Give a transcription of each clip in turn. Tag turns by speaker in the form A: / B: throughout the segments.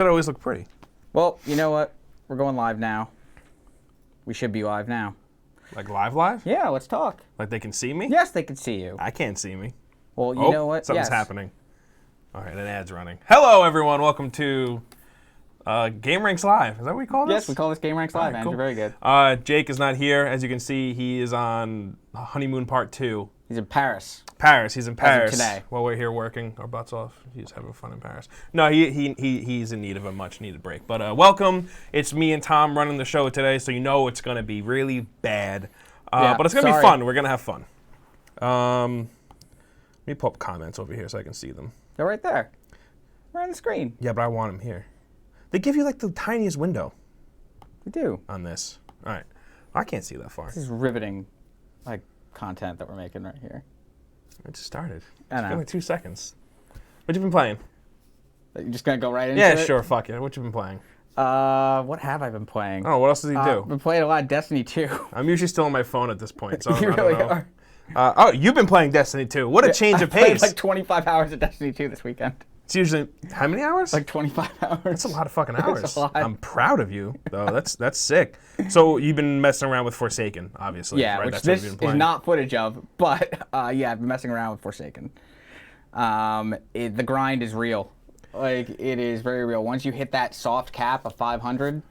A: It always look pretty.
B: Well, you know what? We're going live now. We should be live now.
A: Like live?
B: Yeah, let's talk.
A: Like they can see me?
B: Yes, they can see you.
A: I can't see me.
B: Well, you know what?
A: Something's happening. All right, an ad's running. Hello, everyone. Welcome to Game Ranks Live. Is that what we call this?
B: Yes, we call this Game Ranks Live, Andrew.
A: Cool.
B: Very good.
A: Jake is not here. As you can see, he is on honeymoon part 2.
B: He's in Paris.
A: He's in Paris
B: today.
A: while we're here working our butts off. He's having fun in Paris. No, he's in need of a much needed break. But welcome. It's me and Tom running the show today, so you know it's going to be really bad. But it's going to be fun. We're going to have fun. Let me pull up comments over here so I can see them.
B: They're right there. Right on the screen.
A: Yeah, but I want them here. They give you like the tiniest window.
B: We do.
A: On this. All right. I can't see that far.
B: This is riveting, like, content that we're making right here.
A: It just started.
B: I know.
A: It's been like 2 seconds. What you been playing?
B: Are you just going to go right into it?
A: Yeah, sure. Fuck it. What you been playing?
B: What have I been playing?
A: Oh, what else does he do?
B: I've been playing a lot of Destiny 2.
A: I'm usually still on my phone at this point, so
B: You
A: I don't
B: really
A: know.
B: are.
A: You've been playing Destiny 2. What a change of
B: I played
A: pace.
B: like 25 hours of Destiny 2 this weekend.
A: It's usually, how many hours?
B: Like 25 hours.
A: That's a lot of fucking hours.
B: It's a lot.
A: I'm proud of you, though. That's sick. So you've been messing around with Forsaken, obviously.
B: Yeah,
A: right?
B: which
A: That's
B: this
A: what you've been
B: is
A: playing.
B: not footage of, but yeah, I've been messing around with Forsaken. The grind is real. Like, it is very real. Once you hit that soft cap of 500,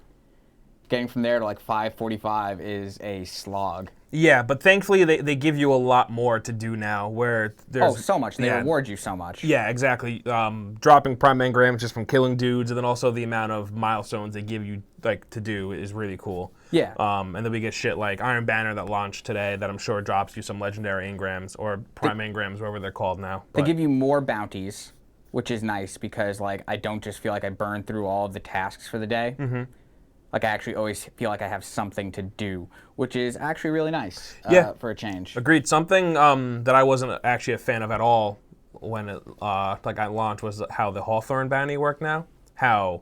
B: getting from there to like 545 is a slog.
A: Yeah, but thankfully they give you a lot more to do now where there's...
B: so much. They reward you so much.
A: Yeah, exactly. Dropping prime engrams just from killing dudes, and then also the amount of milestones they give you like to do is really cool.
B: Yeah.
A: And then we get shit like Iron Banner that launched today that I'm sure drops you some legendary engrams or prime engrams, whatever they're called now.
B: They give you more bounties, which is nice because like I don't just feel like I burn through all of the tasks for the day. Mm-hmm. Like, I actually always feel like I have something to do, which is actually really nice for a change.
A: Agreed. Something that I wasn't actually a fan of at all when it got launched was how the Hawthorne bounty worked now. How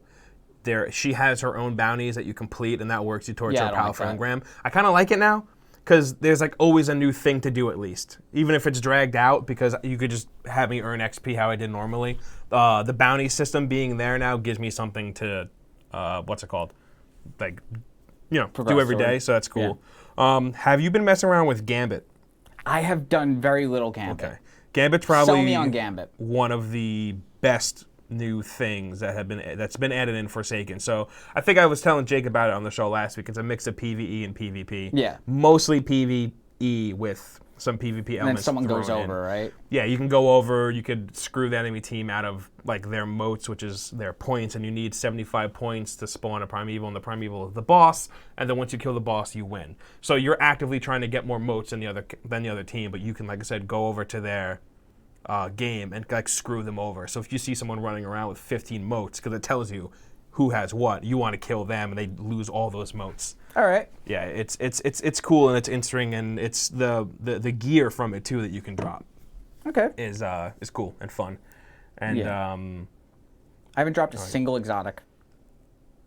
A: she has her own bounties that you complete, and that works you towards her powerful engram. I kind of like it now because there's like always a new thing to do at least. Even if it's dragged out, because you could just have me earn XP how I did normally. The bounty system being there now gives me something to, like, you know, do every day, so that's cool. Yeah. Have you been messing around with Gambit?
B: I have done very little Gambit.
A: Okay. Gambit's probably
B: Sell me on Gambit.
A: One of the best new things that's been added in Forsaken. So I think I was telling Jake about it on the show last week. It's a mix of PvE and PvP.
B: Yeah.
A: Mostly PvE with some PvP elements.
B: And then someone goes over, right?
A: Yeah, you can go over, you could screw the enemy team out of like their moats, which is their points, and you need 75 points to spawn a Primeval, and the Primeval is the boss, and then once you kill the boss, you win. So you're actively trying to get more moats than the other team, but you can, like I said, go over to their game and like screw them over. So if you see someone running around with 15 moats, because it tells you who has what, you want to kill them, and they lose all those moats.
B: All right.
A: Yeah, it's cool and it's interesting, and it's the gear from it too that you can drop.
B: Okay.
A: Is cool and fun, and
B: I haven't dropped a single exotic.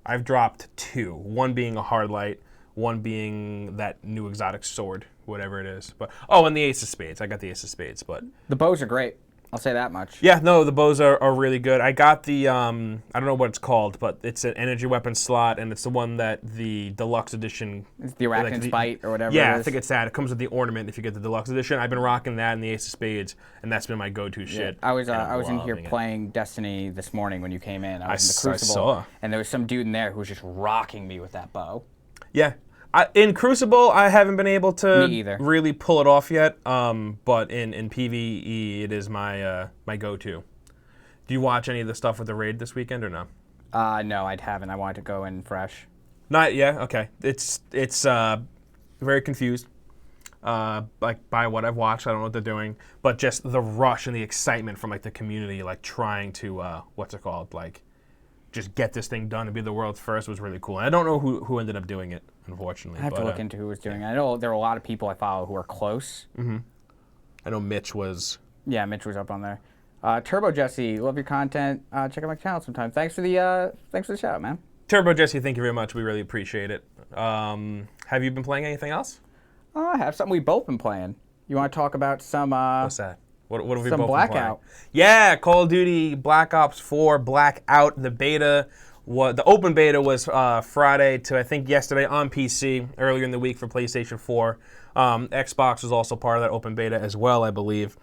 A: I've dropped 2. One being a hard light, one being that new exotic sword, whatever it is. But and the Ace of Spades. I got the Ace of Spades, but
B: the bows are great. I'll say that much.
A: Yeah, no, the bows are really good. I got the, I don't know what it's called, but it's an energy weapon slot, and it's the one that the deluxe edition...
B: It's the Arachnid's Bite or whatever it is.
A: Yeah, I think it's that. It comes with the ornament if you get the deluxe edition. I've been rocking that and the Ace of Spades, and that's been my go-to shit.
B: I was in here playing Destiny this morning when you came in. I was in the Crucible,
A: I saw.
B: And there was some dude in there who was just rocking me with that bow.
A: Yeah. In Crucible, I haven't been able to really pull it off yet, but in PvE, it is my my go-to. Do you watch any of the stuff with the raid this weekend or no?
B: No, I haven't. I wanted to go in fresh.
A: Not yet. Okay. It's very confused like by what I've watched. I don't know what they're doing, but just the rush and the excitement from like the community, like trying to like just get this thing done and be the world's first was really cool. And I don't know who ended up doing it, unfortunately.
B: I have to look into who was doing it. I know there are a lot of people I follow who are close.
A: Mm-hmm. I know Mitch was...
B: Yeah, Mitch was up on there. Turbo Jesse, love your content. Check out my channel sometime. Thanks for the shout out, man.
A: Turbo Jesse, thank you very much. We really appreciate it. Have you been playing anything else?
B: I have something we've both been playing. You want to talk about some...
A: What's that? What have we both
B: Blackout.
A: been playing? Yeah, Call of Duty Black Ops 4 Blackout, the beta. the open beta was Friday to I think yesterday on PC, earlier in the week for PlayStation 4. Xbox was also part of that open beta as well, I believe.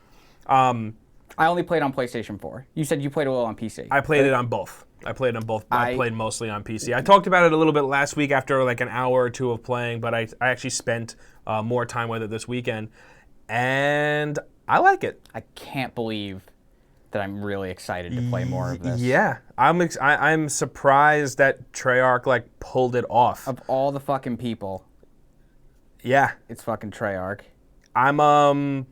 B: I only played on PlayStation 4. You said you played a little on PC.
A: I played it on both. I played mostly on PC. I talked about it a little bit last week after like an hour or two of playing, but I actually spent more time with it this weekend, and I like it.
B: I can't believe that I'm really excited to play more of this.
A: Yeah, I'm surprised that Treyarch like pulled it off.
B: Of all the fucking people,
A: Yeah,
B: it's fucking Treyarch.
A: I'm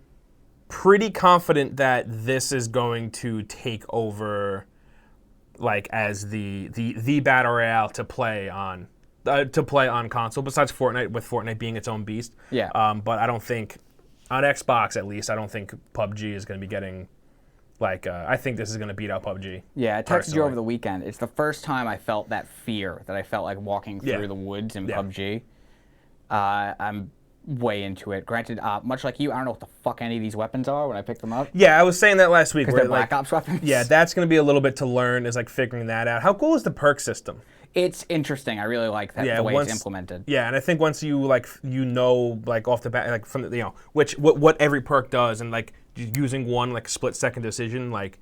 A: pretty confident that this is going to take over, like as the battle royale to play on console. Besides Fortnite, with Fortnite being its own beast.
B: Yeah.
A: But I don't think on Xbox, at least, I don't think PUBG is going to be getting. Like, I think this is going to beat out PUBG.
B: Yeah, I texted you over the weekend. It's the first time I felt that fear that I felt like walking through the woods in PUBG. I'm way into it. Granted, much like you, I don't know what the fuck any of these weapons are when I pick them up.
A: Yeah, I was saying that last week.
B: Because they're Black Ops weapons.
A: Yeah, that's going to be a little bit to learn, is like figuring that out. How cool is the perk system?
B: It's interesting. I really like that the way it's implemented.
A: Yeah, and I think once you like off the bat, like from the, what every perk does, and like using one like split-second decision, like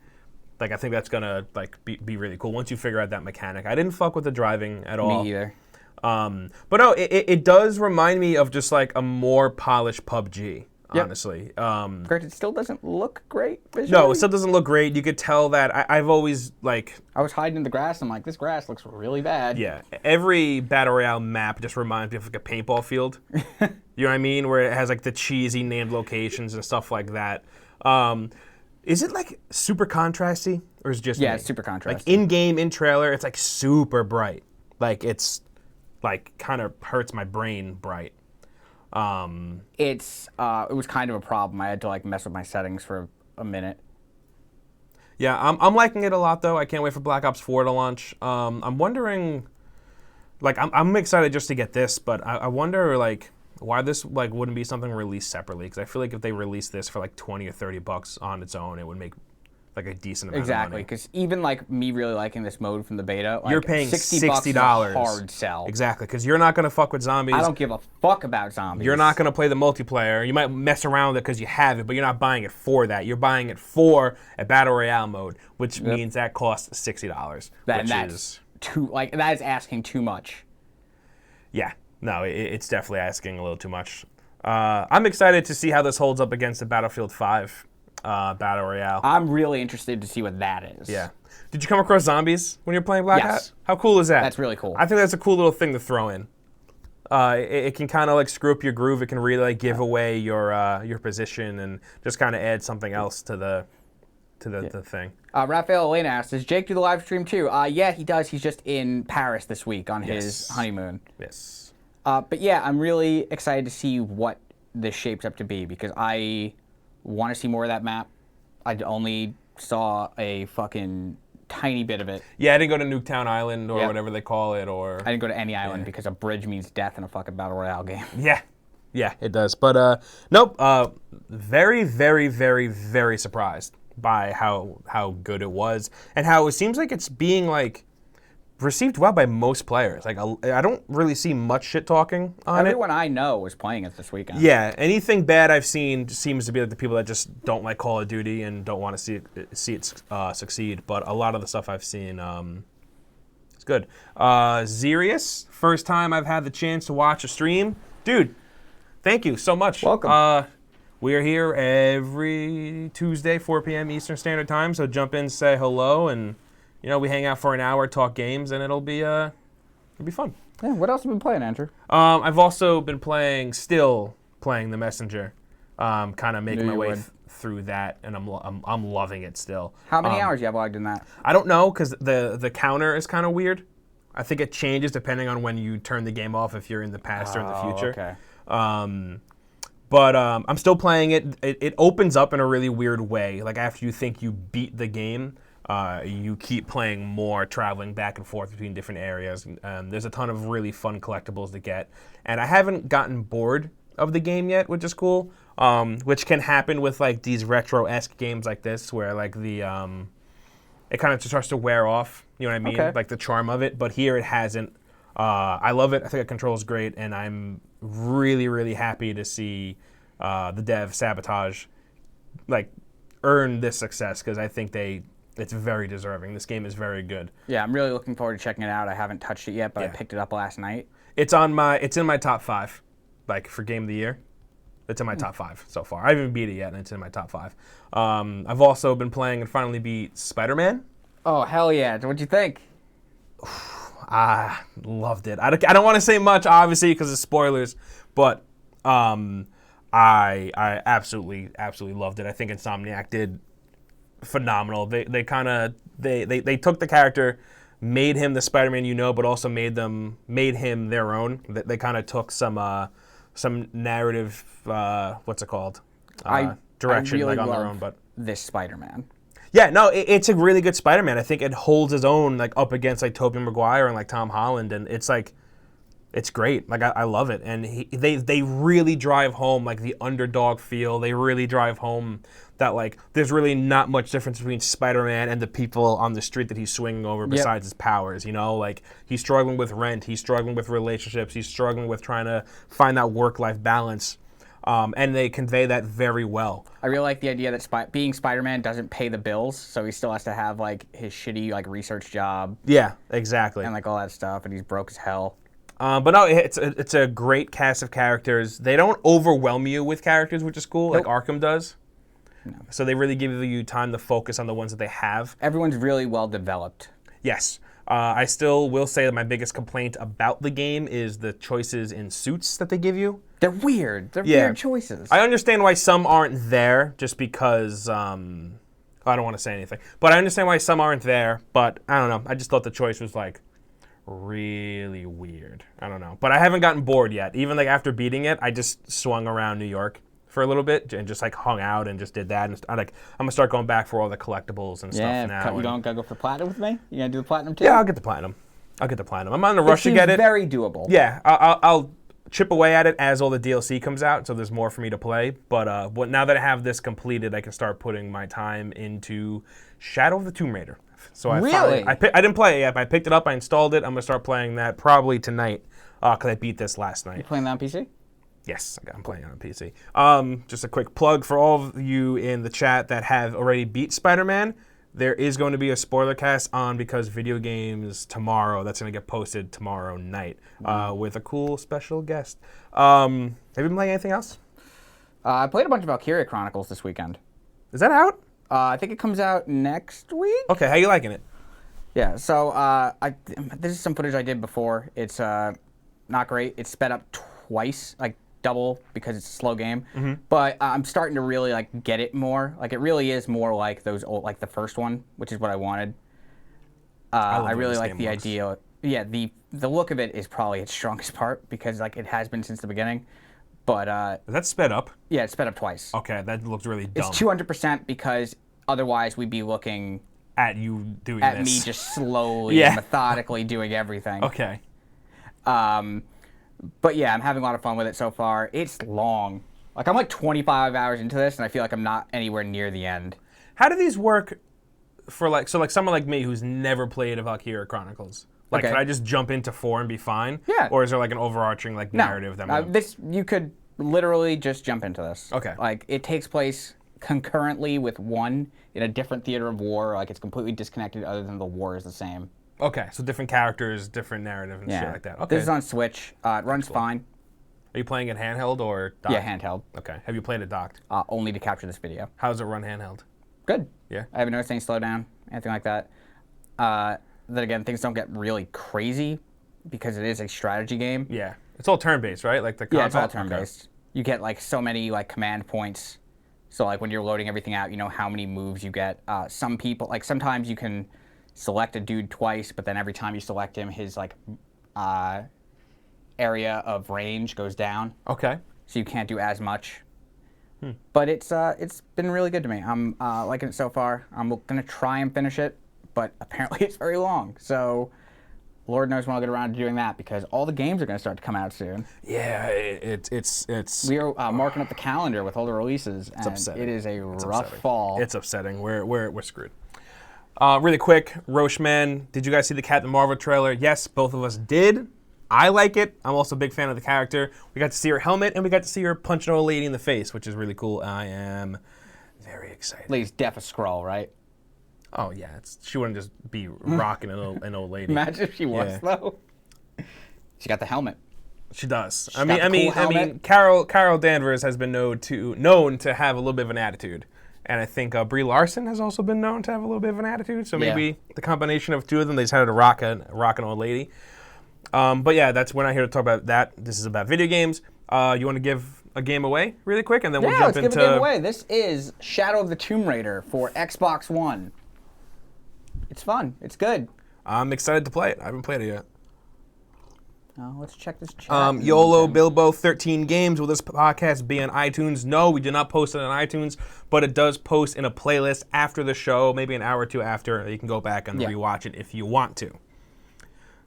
A: I think that's gonna like be really cool once you figure out that mechanic. I didn't fuck with the driving at all.
B: Me either.
A: But no, it does remind me of just like a more polished PUBG. Honestly,
B: Granted, it still doesn't look great visually.
A: No, it still doesn't look great. You could tell that I've always like.
B: I was hiding in the grass. I'm like, this grass looks really bad.
A: Yeah, every battle royale map just reminds me of like a paintball field. You know what I mean? Where it has like the cheesy named locations and stuff like that. Is it like super contrasty, or is it just me?
B: It's super contrasty.
A: Like in game, in trailer, it's like super bright. Like it's like kind of hurts my brain bright.
B: It was kind of a problem. I had to like mess with my settings for a minute.
A: Yeah, I'm liking it a lot though. I can't wait for Black Ops 4 to launch. I'm wondering, like, I'm excited just to get this, but I wonder like why this like wouldn't be something released separately, because I feel like if they released this for like $20 or $30 on its own, it would make like a decent amount of money.
B: Exactly, because even like me really liking this mode from the beta, like,
A: you're paying $60
B: is a hard sell.
A: Exactly, because you're not going to fuck with zombies.
B: I don't give a fuck about zombies.
A: You're not going to play the multiplayer. You might mess around with it because you have it, but you're not buying it for that. You're buying it for a battle royale mode, which means that costs $60.
B: That's too, like, that is asking too much.
A: Yeah, no, it's definitely asking a little too much. I'm excited to see how this holds up against the Battlefield 5 battle royale.
B: I'm really interested to see what that is.
A: Yeah. Did you come across zombies when you're playing Black Ops? How cool is that?
B: That's really cool.
A: I think that's a cool little thing to throw in. It can kind of like screw up your groove. It can really like give away your position and just kind of add something else to the thing.
B: Raphael Elena asks, does Jake do the live stream too? Yeah, he does. He's just in Paris this week on his honeymoon.
A: Yes.
B: But yeah, I'm really excited to see what this shapes up to be, because I want to see more of that map. I only saw a fucking tiny bit of it.
A: Yeah, I didn't go to Nuketown Island or whatever they call it, or
B: I didn't go to any island because a bridge means death in a fucking battle royale game.
A: Yeah, it does. But nope. Very, very, very, very surprised by how good it was, and how it seems like it's being like received well by most players. Like I don't really see much shit talking on
B: Everyone I know was playing it this weekend.
A: Yeah, anything bad I've seen seems to be like the people that just don't like Call of Duty and don't want to see it succeed. But a lot of the stuff I've seen, it's good. Zerius, first time I've had the chance to watch a stream, dude. Thank you so much.
B: Welcome.
A: We are here every Tuesday, 4 p.m. Eastern Standard Time. So jump in, say hello, and we hang out for an hour, talk games, and it'll be fun.
B: Yeah. What else have you been playing, Andrew?
A: I've also been still playing The Messenger, kind of making my way through that, and I'm loving it still.
B: How many hours you have logged in that?
A: I don't know, because the counter is kind of weird. I think it changes depending on when you turn the game off, if you're in the past or in the future.
B: Okay.
A: But I'm still playing it. It opens up in a really weird way. Like after you think you beat the game, you keep playing more, traveling back and forth between different areas. There's a ton of really fun collectibles to get. And I haven't gotten bored of the game yet, which is cool. Which can happen with like these retro-esque games like this, where like it kind of just starts to wear off. You know what I mean?
B: Okay.
A: Like the charm of it. But here it hasn't. I love it. I think it controls great, and I'm really, really happy to see the dev Sabotage like earn this success because I think it's very deserving. This game is very good.
B: Yeah, I'm really looking forward to checking it out. I haven't touched it yet, but I picked it up last night.
A: It's in my top 5, like for game of the year. It's in my top 5 so far. I haven't even beat it yet, and it's in my top 5. I've also been playing and finally beat Spider-Man.
B: Oh, hell yeah. What'd you think?
A: I loved it. I don't want to say much, obviously, because of spoilers, but I absolutely loved it. I think Insomniac did phenomenal. They took the character, made him the Spider-Man you know, but also made him their own. They kind of took some narrative, what's it called? Direction,
B: I really
A: like on their
B: love
A: own. But
B: this Spider-Man.
A: yeah, no, it's a really good Spider-Man. I think it holds his own like up against like Tobey Maguire and like Tom Holland, and it's like it's great. Like I love it, and they really drive home like the underdog feel. They really drive home that like there's really not much difference between Spider-Man and the people on the street that he's swinging over besides his powers. You know, like he's struggling with rent, he's struggling with relationships, he's struggling with trying to find that work-life balance. And they convey that very well.
B: I really like the idea that being Spider-Man doesn't pay the bills, so he still has to have like his shitty like research job.
A: Yeah, exactly.
B: And like all that stuff, and he's broke as hell.
A: But no, it's a great cast of characters. They don't overwhelm you with characters, which is cool, like Arkham does. No. So they really give you time to focus on the ones that they have.
B: Everyone's really well developed.
A: Yes. I still will say that my biggest complaint about the game is the choices in suits that they give you.
B: They're weird. They're weird choices.
A: I understand why some aren't there just because, I don't want to say anything. But I understand why some aren't there, but I don't know. I just thought the choice was like really weird. I don't know. But I haven't gotten bored yet. Even like after beating it, I just swung around New York for a little bit and just like hung out and just did that. And I'm gonna start going back for all the collectibles and stuff now.
B: You don't gotta go for platinum with me? You gonna do the platinum too?
A: Yeah, I'll get the platinum. I'm on a rush to get it.
B: Very doable.
A: Yeah, I'll chip away at it as all the DLC comes out, so there's more for me to play. But now that I have this completed, I can start putting my time into Shadow of the Tomb Raider. So I didn't play it yet, but I picked it up, I installed it. I'm gonna start playing that probably tonight because I beat this last night.
B: You playing that on PC?
A: Yes, I'm playing it on PC. Just a quick plug for all of you in the chat that have already beat Spider-Man. There is going to be a spoiler cast on Because Video Games tomorrow. That's going to get posted tomorrow night with a cool special guest. Have you been playing anything else?
B: I played a bunch of Valkyria Chronicles this weekend.
A: Is that out?
B: I think it comes out next week.
A: Okay, how you liking it?
B: Yeah, so this is some footage I did before. It's not great. It's sped up twice, like double, because it's a slow game. Mm-hmm. But I'm starting to really like get it more. Like it really is more like those old, like the first one, which is what I wanted. I really like the idea. Yeah, the look of it is probably its strongest part because like it has been since the beginning. But
A: that's sped up.
B: Yeah, it's sped up twice.
A: Okay, that looks really dumb.
B: It's 200% because otherwise we'd be looking
A: at you doing
B: at me just slowly, and methodically doing everything.
A: Okay.
B: But yeah, I'm having a lot of fun with it so far. It's long. Like I'm like 25 hours into this, and I feel like I'm not anywhere near the end.
A: How do these work for like someone like me who's never played a Valkyria Chronicles? Like, can I just jump into 4 and be fine?
B: Yeah.
A: Or is there like an overarching like narrative that
B: you could literally just jump into this.
A: Okay.
B: Like it takes place concurrently with 1 in a different theater of war. Like it's completely disconnected, other than the war is the same.
A: Okay, so different characters, different narrative, and shit like that. Okay.
B: This is on Switch. It runs fine.
A: Are you playing it handheld or docked?
B: Yeah, handheld.
A: Okay. Have you played it docked?
B: Only to capture this video.
A: How does it run handheld?
B: Good.
A: Yeah.
B: I haven't noticed any slowdown, anything like that. Then again, things don't get really crazy because it is a strategy game.
A: Yeah. It's all turn-based, right? Like the combat?
B: Yeah, it's all turn-based. Okay. You get like so many like command points. So like when you're loading everything out, you know how many moves you get. Some people, like sometimes you can select a dude twice, but then every time you select him, his like area of range goes down.
A: Okay.
B: So you can't do as much. But it's been really good to me. I'm liking it so far. I'm gonna try and finish it, but apparently it's very long. So Lord knows when I'll get around to doing that because all the games are gonna start to come out soon.
A: Yeah, it's.
B: We are marking up the calendar with all the releases, and it is a rough fall.
A: It's upsetting. We're screwed. Really quick, Rocheman, did you guys see the Captain Marvel trailer? Yes, both of us did. I like it. I'm also a big fan of the character. We got to see her helmet, and we got to see her punch an old lady in the face, which is really cool. I am very excited.
B: Lady's deaf a scroll, right?
A: Oh, yeah. She wouldn't just be rocking an old lady.
B: Imagine if she was, though. She got the helmet.
A: She does.
B: She's got the cool helmet.
A: Carol Danvers has been known to have a little bit of an attitude. And I think Brie Larson has also been known to have a little bit of an attitude. So maybe the combination of two of them, they decided to rock an old lady. But yeah, we're not here to talk about that. This is about video games. You want to give a game away really quick, and then we'll jump into...
B: let's give a game away. This is Shadow of the Tomb Raider for Xbox One. It's fun. It's good.
A: I'm excited to play it. I haven't played it yet.
B: Let's check this chat.
A: YOLO Bilbo 13 games. Will this podcast be on iTunes? No, we do not post it on iTunes, but it does post in a playlist after the show, maybe an hour or two after. You can go back and rewatch it if you want to.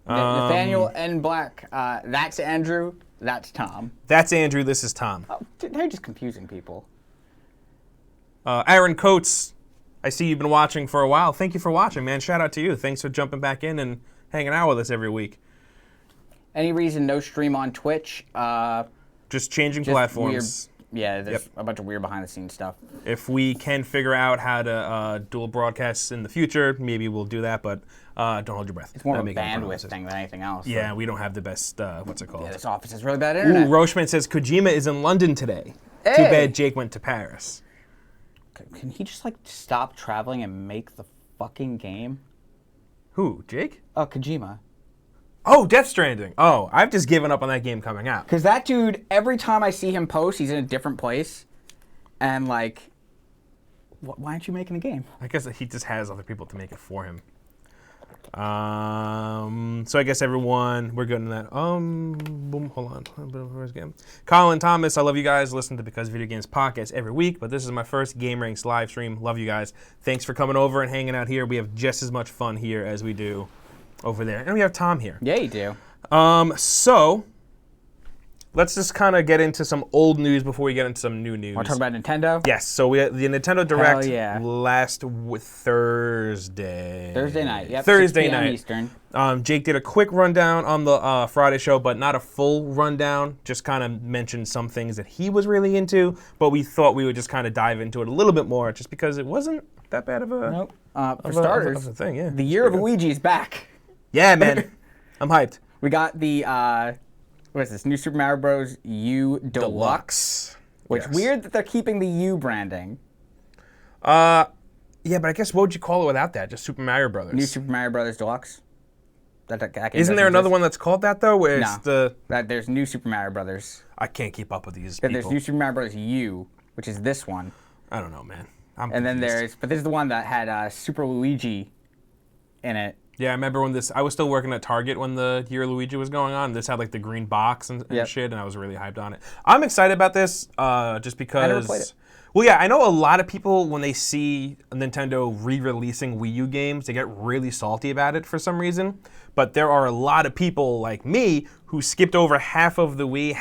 B: Nathaniel N. Black. That's Andrew. That's Tom.
A: That's Andrew. This is Tom.
B: Oh, they're just confusing people.
A: Aaron Coates. I see you've been watching for a while. Thank you for watching, man. Shout out to you. Thanks for jumping back in and hanging out with us every week.
B: Any reason no stream on Twitch?
A: Just changing platforms.
B: Weird, there's a bunch of weird behind-the-scenes stuff.
A: If we can figure out how to dual broadcast in the future, maybe we'll do that, but don't hold your breath.
B: It's more of a bandwidth thing than anything else.
A: Yeah, we don't have the best, what's it called?
B: Yeah, this office has really bad internet.
A: Ooh, Rocheman says Kojima is in London today. Hey. Too bad Jake went to Paris.
B: Can he just, stop traveling and make the fucking game?
A: Who, Jake?
B: Oh, Kojima.
A: Oh, Death Stranding. Oh, I've just given up on that game coming out.
B: Because that dude, every time I see him post, he's in a different place. And, why aren't you making a game?
A: I guess he just has other people to make it for him. So I guess everyone, we're good in that. Boom, hold on. Colin Thomas, I love you guys. Listen to Because Video Games podcast every week, but this is my first Game Ranks live stream. Love you guys. Thanks for coming over and hanging out here. We have just as much fun here as we do over there. And we have Tom here.
B: Yeah, you do.
A: So let's just kind of get into some old news before we get into some new news.
B: Want to talk about Nintendo?
A: Yes. So we had the Nintendo Direct last
B: Thursday night. Yep.
A: Thursday night.
B: Eastern.
A: Jake did a quick rundown on the Friday show, but not a full rundown. Just kind of mentioned some things that he was really into, but we thought we would just kind of dive into it a little bit more, just because it wasn't that bad of a.
B: Nope. For starters,
A: of a thing, yeah.
B: The Year of Luigi is back.
A: Yeah, man. I'm hyped.
B: We got the what is this? New Super Mario Bros. U Deluxe. Which weird that they're keeping the U branding.
A: Yeah, but I guess what would you call it without that? Just Super Mario Brothers.
B: New Super Mario Bros. Deluxe.
A: Isn't there another one that's called that though? Where it's
B: there's New Super Mario Brothers.
A: I can't keep up with these
B: Then
A: people.
B: there's New Super Mario Bros. U, which is this one.
A: I don't know, man.
B: Then but this is the one that had Super Luigi in it.
A: Yeah, I remember when I was still working at Target when the Year of Luigi was going on. This had the green box and shit, and I was really hyped on it. I'm excited about this just because.
B: I never played it.
A: Well, yeah, I know a lot of people, when they see Nintendo re-releasing Wii U games, they get really salty about it for some reason. But there are a lot of people like me who skipped over half of the Wii,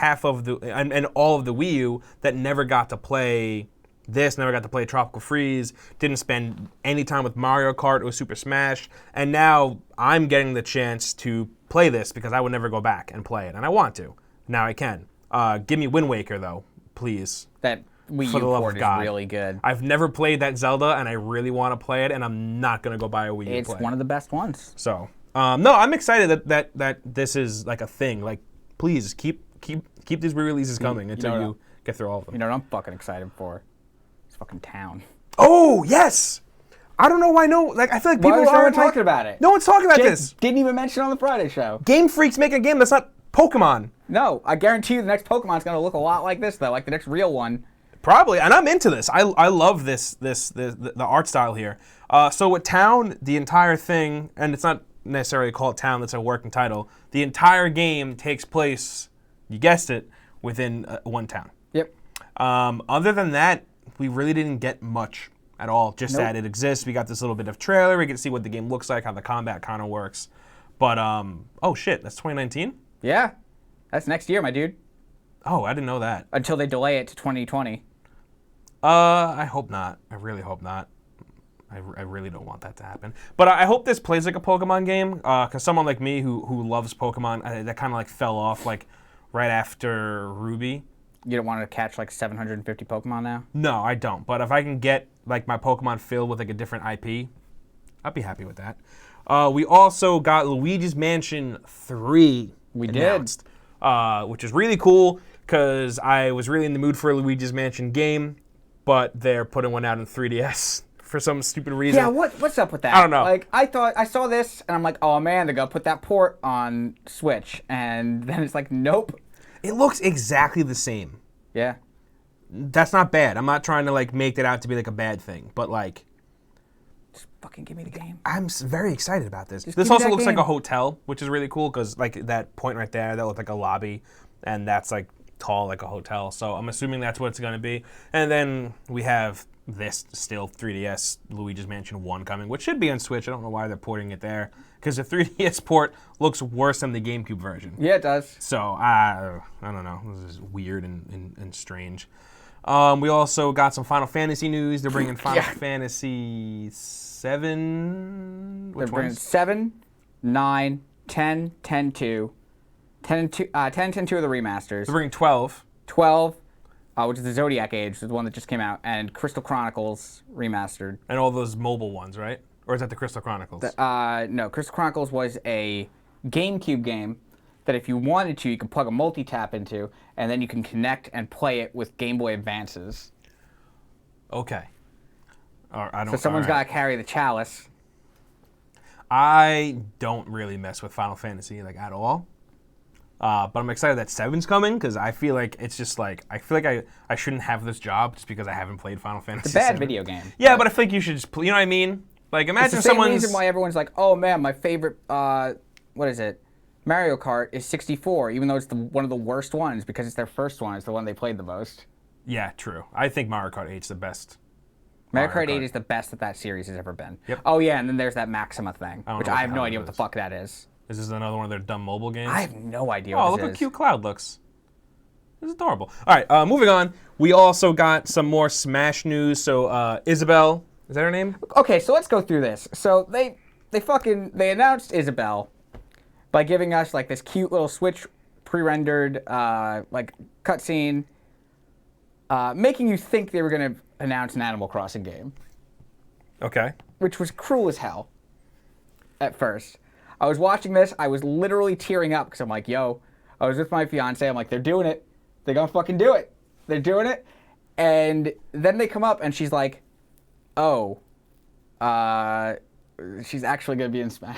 A: and all of the Wii U that never got to play this, never got to play Tropical Freeze, didn't spend any time with Mario Kart or Super Smash, and now I'm getting the chance to play this because I would never go back and play it, and I want to. Now I can. Give me Wind Waker, though, please.
B: That Wii U port is really good.
A: I've never played that Zelda, and I really want to play it, and I'm not going to go buy a Wii U
B: It's one of the best ones.
A: So, no, I'm excited that this is a thing. Please, keep these re-releases coming until you get through all of them.
B: You know what I'm fucking excited for? It's fucking Town.
A: Oh, yes! I don't know why I feel like people
B: aren't talking about it.
A: No one's talking about this.
B: Didn't even mention it on the Friday show.
A: Game Freak's making a game that's not Pokemon.
B: No, I guarantee you the next Pokemon's going to look a lot like this, though, like the next real one.
A: Probably, and I'm into this. I love the art style here. So with Town, the entire thing, and it's not necessarily called Town, that's a working title, the entire game takes place, you guessed it, within one town.
B: Yep.
A: Other than that, we really didn't get much at all, just that it exists. We got this little bit of trailer, we can see what the game looks like, how the combat kind of works. But, oh shit, that's 2019?
B: Yeah, that's next year, my dude.
A: Oh, I didn't know that.
B: Until they delay it to 2020.
A: I hope not. I really hope not. I really don't want that to happen. But I hope this plays like a Pokemon game, because someone like me who loves Pokemon, that kind of like fell off like right after Ruby.
B: You don't want to catch like 750 Pokemon now?
A: No, I don't. But if I can get like my Pokemon filled with like a different IP, I'd be happy with that. We also got Luigi's Mansion 3 announced, which is really cool because I was really in the mood for a Luigi's Mansion game, but they're putting one out in 3DS for some stupid reason.
B: Yeah, what's up with that?
A: I don't know.
B: Like, I saw this, and I'm like, oh man, they're gonna put that port on Switch, and then it's like, nope.
A: It looks exactly the same.
B: Yeah.
A: That's not bad. I'm not trying to like make that out to be like a bad thing, but like,
B: Just fucking give me the game.
A: I'm very excited about this.
B: Just
A: This
B: give me
A: also
B: that
A: looks like
B: game.
A: a hotel, which is really cool because like that point right there, that looked like a lobby, and that's like tall like a hotel. So I'm assuming that's what it's going to be. And then we have this still 3DS Luigi's Mansion 1 coming, which should be on Switch. I don't know why they're porting it there because the 3DS port looks worse than the GameCube version.
B: Yeah, it does.
A: So I don't know. This is weird and strange. We also got some Final Fantasy news. They're bringing Final Fantasy 7.
B: They're
A: Which
B: bringing
A: ones?
B: 7, 9, 10, 10, 2. 10 and 2 are the remasters.
A: They're bringing 12.
B: 12, which is the Zodiac Age, the one that just came out, and Crystal Chronicles remastered.
A: And all those mobile ones, right? Or is that the Crystal Chronicles?
B: No, Crystal Chronicles was a GameCube game that if you wanted to, you could plug a multi-tap into, and then you can connect and play it with Game Boy Advances.
A: Okay.
B: So someone's got to carry the chalice.
A: I don't really mess with Final Fantasy like at all. But I'm excited that 7's coming because I feel like it's just like I shouldn't have this job just because I haven't played Final Fantasy.
B: It's a bad
A: 7.
B: video game.
A: Yeah, but I think you should just play, you know what I mean? Like imagine
B: It's the same
A: someone's
B: reason why everyone's like, oh man, my favorite, what is it? Mario Kart is 64, even though it's one of the worst ones because it's their first one. It's the one they played the most.
A: Yeah, true. I think Mario Kart 8's the best.
B: Mario Kart 8 is the best that series has ever been.
A: Yep.
B: Oh yeah, and then there's that Maxima thing, which
A: know
B: I
A: what
B: have
A: the
B: no
A: hell
B: idea
A: it
B: what the
A: is.
B: fuck that is.
A: Is this another one of their dumb mobile games?
B: I have no idea
A: Oh,
B: what
A: look
B: this
A: how
B: is.
A: cute Cloud looks. It's adorable. All right, moving on. We also got some more Smash news. So Isabelle, is that her name?
B: Okay, so let's go through this. So they announced Isabelle by giving us like this cute little Switch pre-rendered like cutscene, making you think they were gonna announce an Animal Crossing game,
A: Okay.
B: which was cruel as hell. At first, I was watching this, I was literally tearing up because I'm like, yo, I was with my fiance. I'm like, they're doing it. They're gonna fucking do it. They're doing it. And then they come up and she's like, oh, she's actually gonna be in Smash.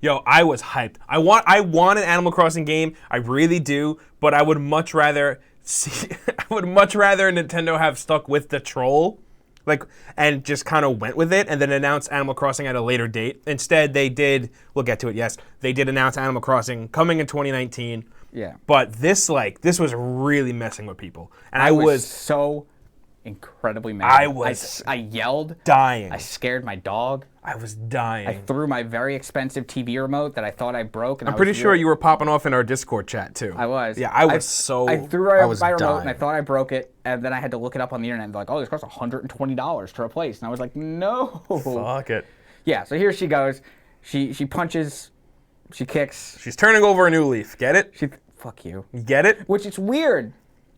A: Yo, I was hyped. I want an Animal Crossing game. I really do, but I would much rather see. I would much rather Nintendo have stuck with the troll, like, and just kind of went with it, and then announce Animal Crossing at a later date. Instead, they did. We'll get to it. Yes, they did announce Animal Crossing coming in 2019.
B: Yeah.
A: But this was really messing with people, and
B: I was so incredibly mad. I yelled.
A: dying.
B: I scared my dog.
A: I was dying.
B: I threw my very expensive TV remote that I thought I broke. And
A: I'm pretty sure you were popping off in our Discord chat too.
B: I was.
A: Yeah, I threw
B: my remote
A: dying.
B: and I thought I broke it, and then I had to look it up on the internet and be like, oh, this costs $120 to replace. And I was like, no.
A: Fuck it.
B: Yeah, so here she goes. She punches, she kicks.
A: She's turning over a new leaf. Get it?
B: Fuck you.
A: You get it?
B: Which it's weird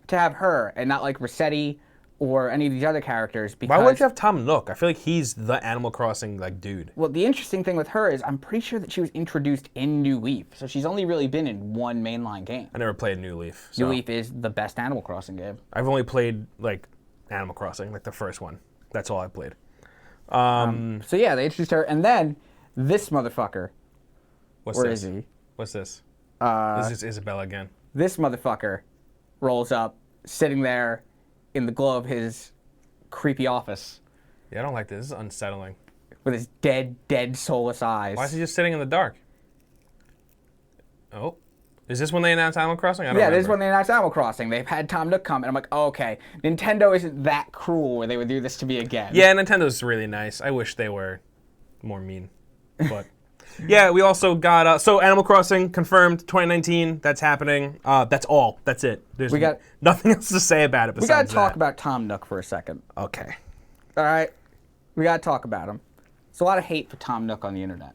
B: to have her and not like Rossetti or any of these other characters. Because,
A: Why wouldn't you have Tom Nook? I feel like he's the Animal Crossing like dude.
B: Well, the interesting thing with her is I'm pretty sure that she was introduced in New Leaf, so she's only really been in one mainline game.
A: I never played New Leaf. So.
B: New Leaf is the best Animal Crossing game.
A: I've only played like Animal Crossing, like the first one. That's all I played.
B: So yeah, they introduced her, and then this motherfucker.
A: What's
B: Where
A: this?
B: is he?
A: What's this? This is Isabelle again.
B: This motherfucker rolls up, sitting there in the glow of his creepy office
A: Yeah, I don't like this. This is unsettling.
B: with his dead, soulless eyes.
A: Why is he just sitting in the dark? Oh. Is this when they announced Animal Crossing? I don't
B: Yeah,
A: remember.
B: this is when they announced Animal Crossing. They've had Tom Nook come, and I'm like, oh, okay, Nintendo isn't that cruel where they would do this to me again.
A: Yeah, Nintendo's really nice. I wish they were more mean. But yeah, we also got so Animal Crossing confirmed 2019. That's happening. That's all. That's it. There's nothing else to say about it.
B: We gotta
A: Besides
B: talk
A: that.
B: about Tom Nook for a second.
A: Okay.
B: All right. We gotta talk about him. There's a lot of hate for Tom Nook on the internet.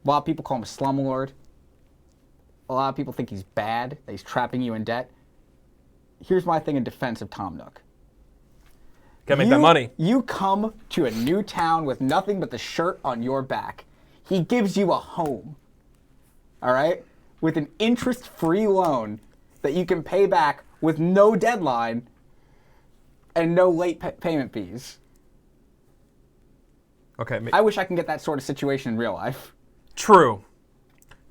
B: A lot of people call him a slumlord. A lot of people think he's bad, that he's trapping you in debt. Here's my thing in defense of Tom Nook.
A: Gotta make that money.
B: You come to a new town with nothing but the shirt on your back. He gives you a home, all right, with an interest-free loan that you can pay back with no deadline and no late payment fees.
A: Okay.
B: I wish I can get that sort of situation in real life.
A: True.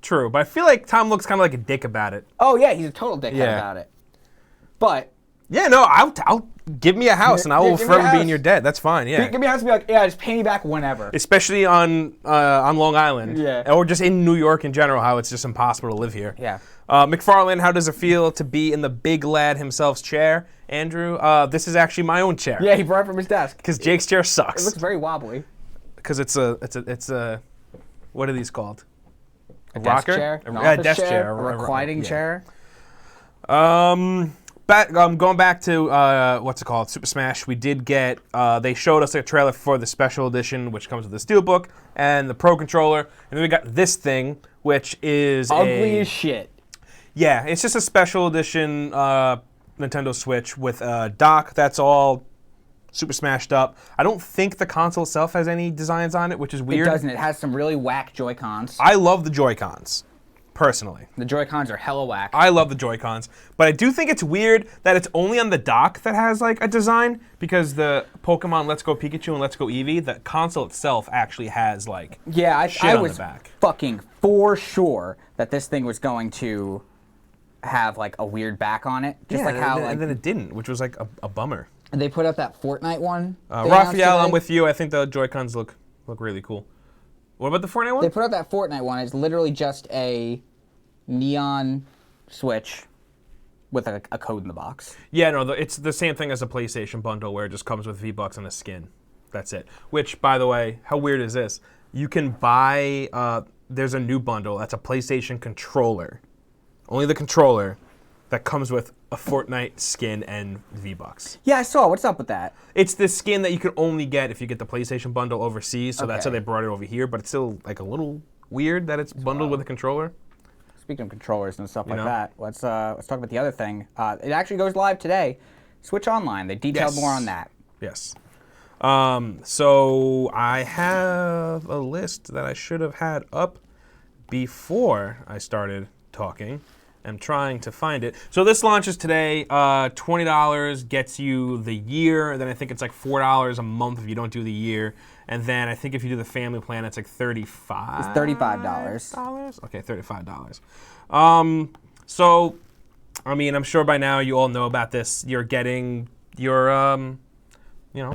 A: But I feel like Tom looks kind of like a dick about it.
B: Oh, yeah, he's a total dickhead about it. But...
A: Yeah, no, I'll give me a house and I will forever be in your debt. That's fine, yeah.
B: Give me a house and be like, yeah, just pay me back whenever.
A: Especially on Long Island.
B: Yeah.
A: Or just in New York in general, how it's just impossible to live here.
B: Yeah.
A: McFarlane, how does it feel to be in the big lad himself's chair? Andrew, this is actually my own chair.
B: Yeah, he brought it from his desk.
A: Because Jake's chair sucks.
B: It looks very wobbly.
A: Because it's a, what are these called?
B: A
A: rocker?
B: Desk chair?
A: A desk chair.
B: A reclining chair?
A: Going back to, what's it called, Super Smash, we did get, they showed us a trailer for the special edition, which comes with the Steelbook and the Pro Controller, and then we got this thing, which is
B: ugly as shit.
A: Yeah, it's just a special edition Nintendo Switch with a dock that's all super smashed up. I don't think the console itself has any designs on it, which is weird.
B: It doesn't. It has some really whack Joy-Cons.
A: I love the Joy-Cons, personally.
B: The Joy-Cons are hella whack.
A: I love the Joy-Cons, but I do think it's weird that it's only on the dock that has like a design, because the Pokemon Let's Go Pikachu and Let's Go Eevee, the console itself actually has like shit
B: I
A: on
B: was
A: the back.
B: fucking for sure that this thing was going to have like a weird back on it, just like how
A: and then it didn't, which was like a bummer.
B: they put up that Fortnite one.
A: Raphael, I'm with you. I think the Joy-Cons look really cool. What about the Fortnite one?
B: They put up that Fortnite one. It's literally just a neon Switch with a code in the box.
A: Yeah, no, it's the same thing as a PlayStation bundle where it just comes with V-Bucks and a skin. That's it. Which, by the way, how weird is this? You can buy, there's a new bundle that's a PlayStation controller. Only the controller that comes with a Fortnite skin and V-Bucks.
B: Yeah, I saw. What's up with that?
A: It's the skin that you can only get if you get the PlayStation bundle overseas, so that's how
B: Okay.
A: they brought it over here, but it's still like a little weird that it's bundled with a controller.
B: Speaking of controllers and stuff like
A: know?
B: that, let's talk about the other thing. It actually goes live today. Switch Online. They detailed more on that.
A: Yes. So I have a list that I should have had up before I started talking. I'm trying to find it. So this launches today. $20 gets you the year. Then I think it's like $4 a month if you don't do the year. And then I think if you do the family plan, it's like $35.
B: It's $35.
A: Okay, $35. So, I mean, I'm sure by now you all know about this. You're getting your,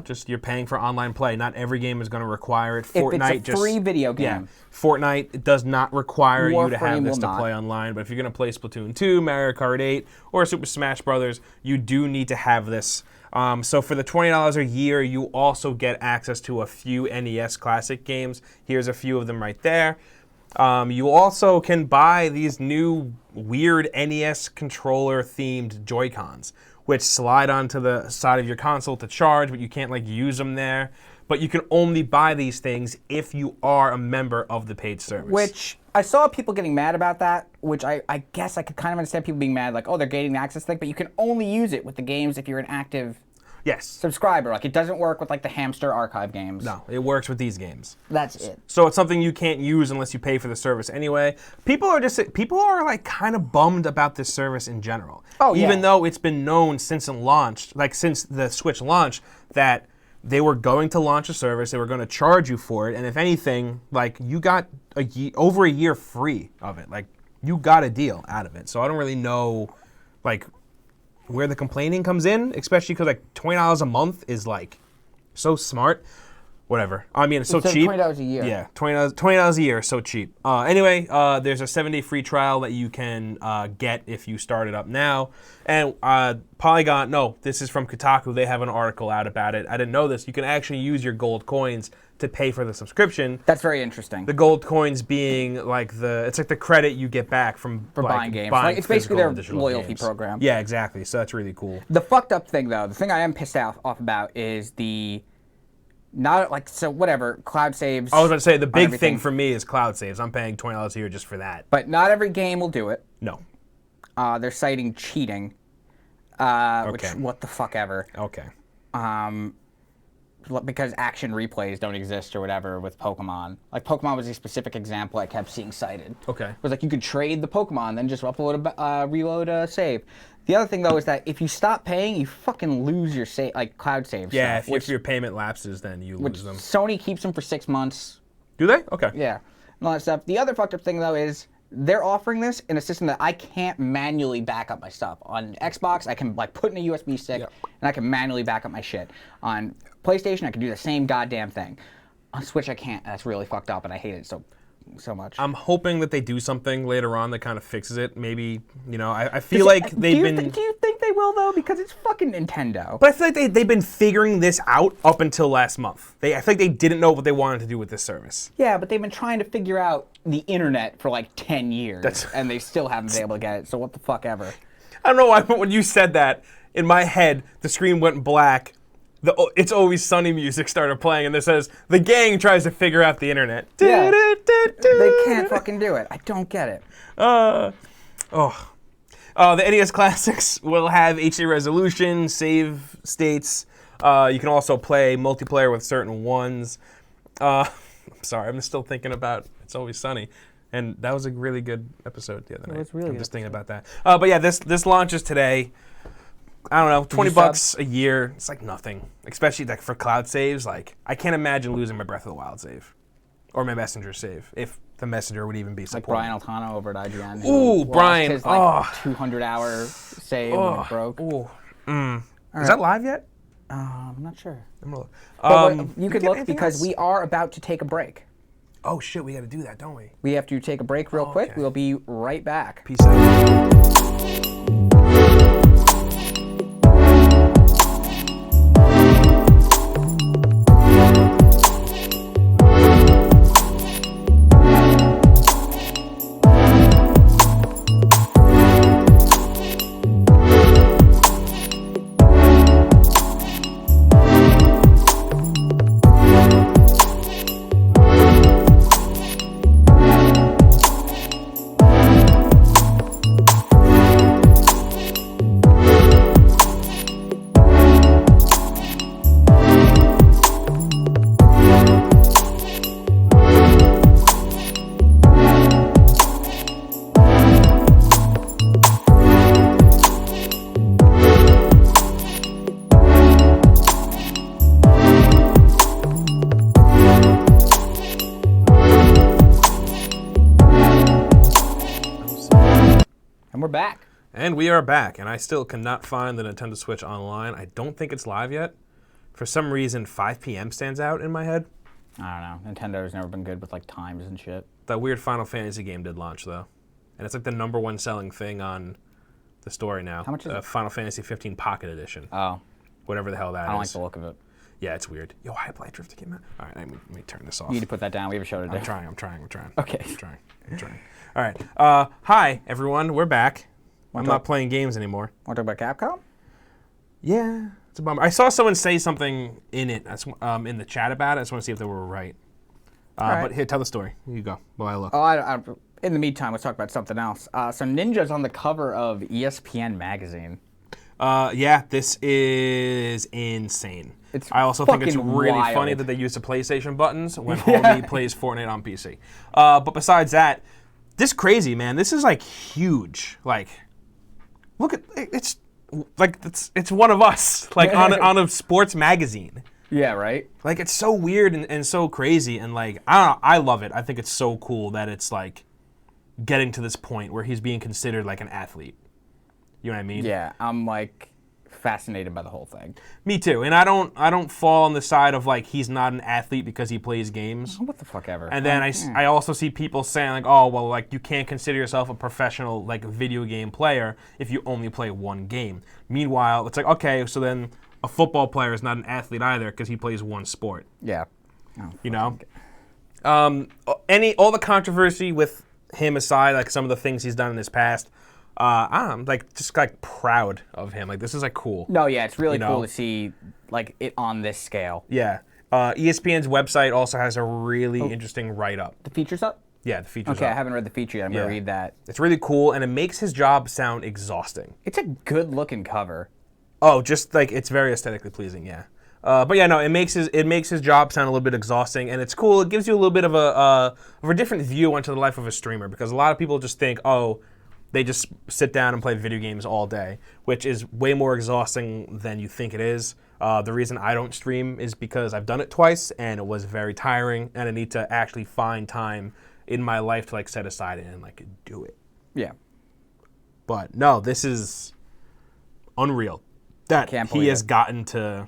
A: just you're paying for online play. Not every game is going to require it. Fortnite
B: If it's a free video game.
A: Yeah, Fortnite does not require you to have
B: Warframe
A: this
B: will
A: to
B: not.
A: play online. But if you're going to play Splatoon 2, Mario Kart 8, or Super Smash Brothers, you do need to have this. So for the $20 a year, you also get access to a few NES Classic games. Here's a few of them right there. You also can buy these new weird NES controller-themed Joy-Cons, which slide onto the side of your console to charge, but you can't like use them there. But you can only buy these things if you are a member of the paid service.
B: Which I saw people getting mad about that, which I guess I could kind of understand people being mad, like, oh, they're gaining the access thing, but you can only use it with the games if you're an active
A: yes.
B: subscriber. Like, it doesn't work with like the Hamster archive games.
A: No, it works with these games.
B: That's it.
A: So it's something you can't use unless you pay for the service anyway. People are like kind of bummed about this service in general.
B: Oh, yeah.
A: Even though it's been known since it launched, like since the Switch launched, that they were going to launch a service, they were going to charge you for it, and if anything, like you got over a year free of it. Like you got a deal out of it. So I don't really know, like, where the complaining comes in, especially because like $20 a month is like so smart. Whatever. I mean, it's so cheap.
B: $20 a year.
A: Yeah, $20 a year, so cheap. Anyway, there's a 7-day free trial that you can get if you start it up now. And Polygon, no, this is from Kotaku. They have an article out about it. I didn't know this. You can actually use your gold coins to pay for the subscription.
B: That's very interesting.
A: The gold coins being like it's like the credit you get back from
B: buying games.
A: Buying
B: It's basically
A: physical
B: their
A: and digital
B: loyalty
A: games.
B: program.
A: Yeah, exactly. So that's really cool.
B: The fucked up thing, though, the thing I am pissed off about is the Not like so. Whatever. Cloud saves.
A: I was going to say the
B: on
A: big
B: everything.
A: thing for me is cloud saves. I'm paying $20 a year just for that.
B: But not every game will do it.
A: No.
B: They're citing cheating. Which what the fuck ever.
A: Okay.
B: Because action replays don't exist or whatever with Pokemon. Like Pokemon was a specific example I kept seeing cited.
A: Okay.
B: It was like you could trade the Pokemon, then just reload a save. The other thing though is that if you stop paying, you fucking lose your cloud save
A: Yeah,
B: stuff.
A: if your payment lapses, then you lose them.
B: Sony keeps them for 6 months.
A: Do they? Okay.
B: Yeah, and all that stuff. The other fucked up thing though is they're offering this in a system that I can't manually back up my stuff. On Xbox, I can like put in a USB stick and I can manually back up my shit. On PlayStation, I can do the same goddamn thing. On Switch, I can't. That's really fucked up, and I hate it so much.
A: I'm hoping that they do something later on that kind of fixes it. Maybe, I feel like they've been...
B: Do you think they will, though? Because it's fucking Nintendo.
A: But I feel like they've been figuring this out up until last month. I feel like they didn't know what they wanted to do with this service.
B: Yeah, but they've been trying to figure out the internet for like 10 years, and they still haven't been able to get it, so what the fuck ever.
A: I don't know why, but when you said that, in my head, the screen went black. The It's Always Sunny music started playing, and it says, the gang tries to figure out the internet.
B: Yeah. They can't fucking do it. I don't get it.
A: The NES Classics will have HD resolution, save states. You can also play multiplayer with certain ones. I'm sorry, I'm still thinking about It's Always Sunny. And that was a really good episode the other night.
B: was really
A: I'm
B: good
A: just thinking about that. But yeah, this launches today. I don't know, $20 a year. It's like nothing, especially like for cloud saves. Like I can't imagine losing my Breath of the Wild save or my Messenger save if the Messenger would even be supported.
B: Like Brian Altano over at IGN.
A: Ooh, Brian!
B: His 200-hour save when it broke.
A: Ooh. Is that live yet?
B: I'm not sure.
A: I'm gonna look.
B: But you could
A: get
B: look
A: anything
B: because
A: else?
B: we are about to take a break.
A: Oh shit, we got to do that, don't we?
B: We have to take a break real quick.
A: okay.
B: We'll be right back.
A: Peace out.
B: And we're back.
A: And we are back, and I still cannot find the Nintendo Switch online. I don't think it's live yet. For some reason, 5 p.m. stands out in my head.
B: I don't know. Nintendo's never been good with like times and shit.
A: That weird Final Fantasy game did launch, though. And it's like the #1 selling thing on the store now.
B: How much is it?
A: Final Fantasy 15 Pocket Edition.
B: Oh,
A: Whatever the hell that is.
B: I don't like the look of it.
A: Yeah, it's weird. Yo, High Blight Drift came out. All right, let me turn this off.
B: You need to put that down. We have a show to do.
A: I'm trying.
B: Okay.
A: I'm trying. All right. Hi, everyone. We're back. I'm not playing games anymore.
B: Want to talk about Capcom?
A: Yeah, it's a bummer. I saw someone say something in it, in the chat about it. I just want to see if they were right.
B: right.
A: But here, tell the story. Here you go. While I look.
B: Oh, in the meantime, let's talk about something else. So Ninja's on the cover of ESPN magazine.
A: Yeah, this is insane.
B: It's
A: I also think it's
B: fucking
A: really
B: wild.
A: funny that they use the PlayStation buttons when homie plays Fortnite on PC. But besides that, this crazy, man. This is like huge. Like, look at it's like it's one of us, like on a sports magazine.
B: Yeah, right?
A: Like it's so weird and so crazy, and like I don't know, I love it. I think it's so cool that it's like getting to this point where he's being considered like an athlete. You know what I mean?
B: Yeah, I'm like fascinated by the whole thing.
A: Me too. And I don't fall on the side of like he's not an athlete because he plays games.
B: What the fuck ever.
A: And then I also see people saying like, oh well, like you can't consider yourself a professional like video game player if you only play one game. Meanwhile, it's like okay, so then a football player is not an athlete either because he plays one sport.
B: Yeah. Oh,
A: You know, all the controversy with him aside, like some of the things he's done in his past, I'm like just like proud of him. Like this is like cool.
B: No, yeah, it's really
A: You
B: cool
A: know?
B: to see like it on this scale.
A: Yeah, ESPN's website also has a really interesting write-up.
B: The feature's up?
A: Yeah, the feature's
B: Okay,
A: up.
B: I haven't read the feature yet. I'm going to read that.
A: It's really cool, and it makes his job sound exhausting.
B: It's a good-looking cover.
A: Oh, just like it's very aesthetically pleasing, yeah. But yeah, no, it makes his job sound a little bit exhausting, and it's cool. It gives you a little bit of a different view onto the life of a streamer, because a lot of people just think, oh, they just sit down and play video games all day, which is way more exhausting than you think it is. The reason I don't stream is because I've done it twice, and it was very tiring, and I need to actually find time in my life to like set aside and like do it.
B: Yeah.
A: But no, this is unreal that he has gotten to,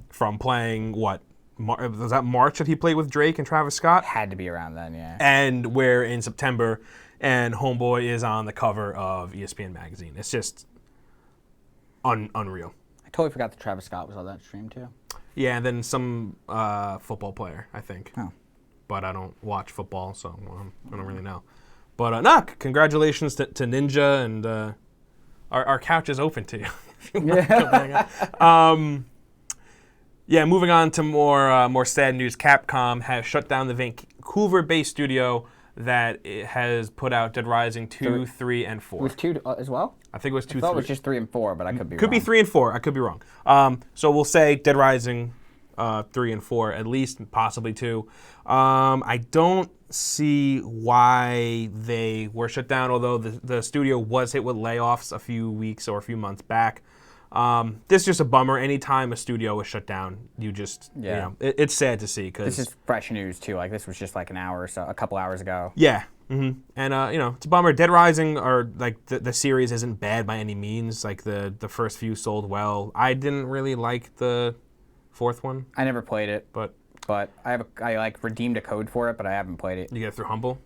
A: from playing what, was that March that he played with Drake and Travis Scott?
B: Had to be around then, yeah.
A: And we're in September, and Homeboy is on the cover of ESPN magazine. It's just unreal.
B: I totally forgot that Travis Scott was on that stream too.
A: Yeah, and then some football player, I think.
B: Oh.
A: But I don't watch football, so I don't really know. But congratulations to Ninja, and our couch is open to you. If you want to come hang out. Moving on to more sad news. Capcom has shut down the Vancouver-based studio that has put out Dead Rising 2, 3, and 4.
B: It was 2 as well?
A: I think it was 2, 3.
B: I thought it was just 3 and 4, but I could be wrong.
A: Could be 3 and 4. I could be wrong. So we'll say Dead Rising 3 and 4, at least, possibly 2. I don't see why they were shut down, although the studio was hit with layoffs a few weeks or a few months back. This is just a bummer. Anytime a studio is shut down, you know, it's sad to see. Cause
B: this is fresh news, too. Like, this was just like an hour or so, a couple hours ago.
A: Yeah. Mm-hmm. And, you know, it's a bummer. Dead Rising, or like the series isn't bad by any means. Like, the first few sold well. I didn't really like the fourth one.
B: I never played it,
A: but
B: I like redeemed a code for it, but I haven't played it.
A: You get it through Humble?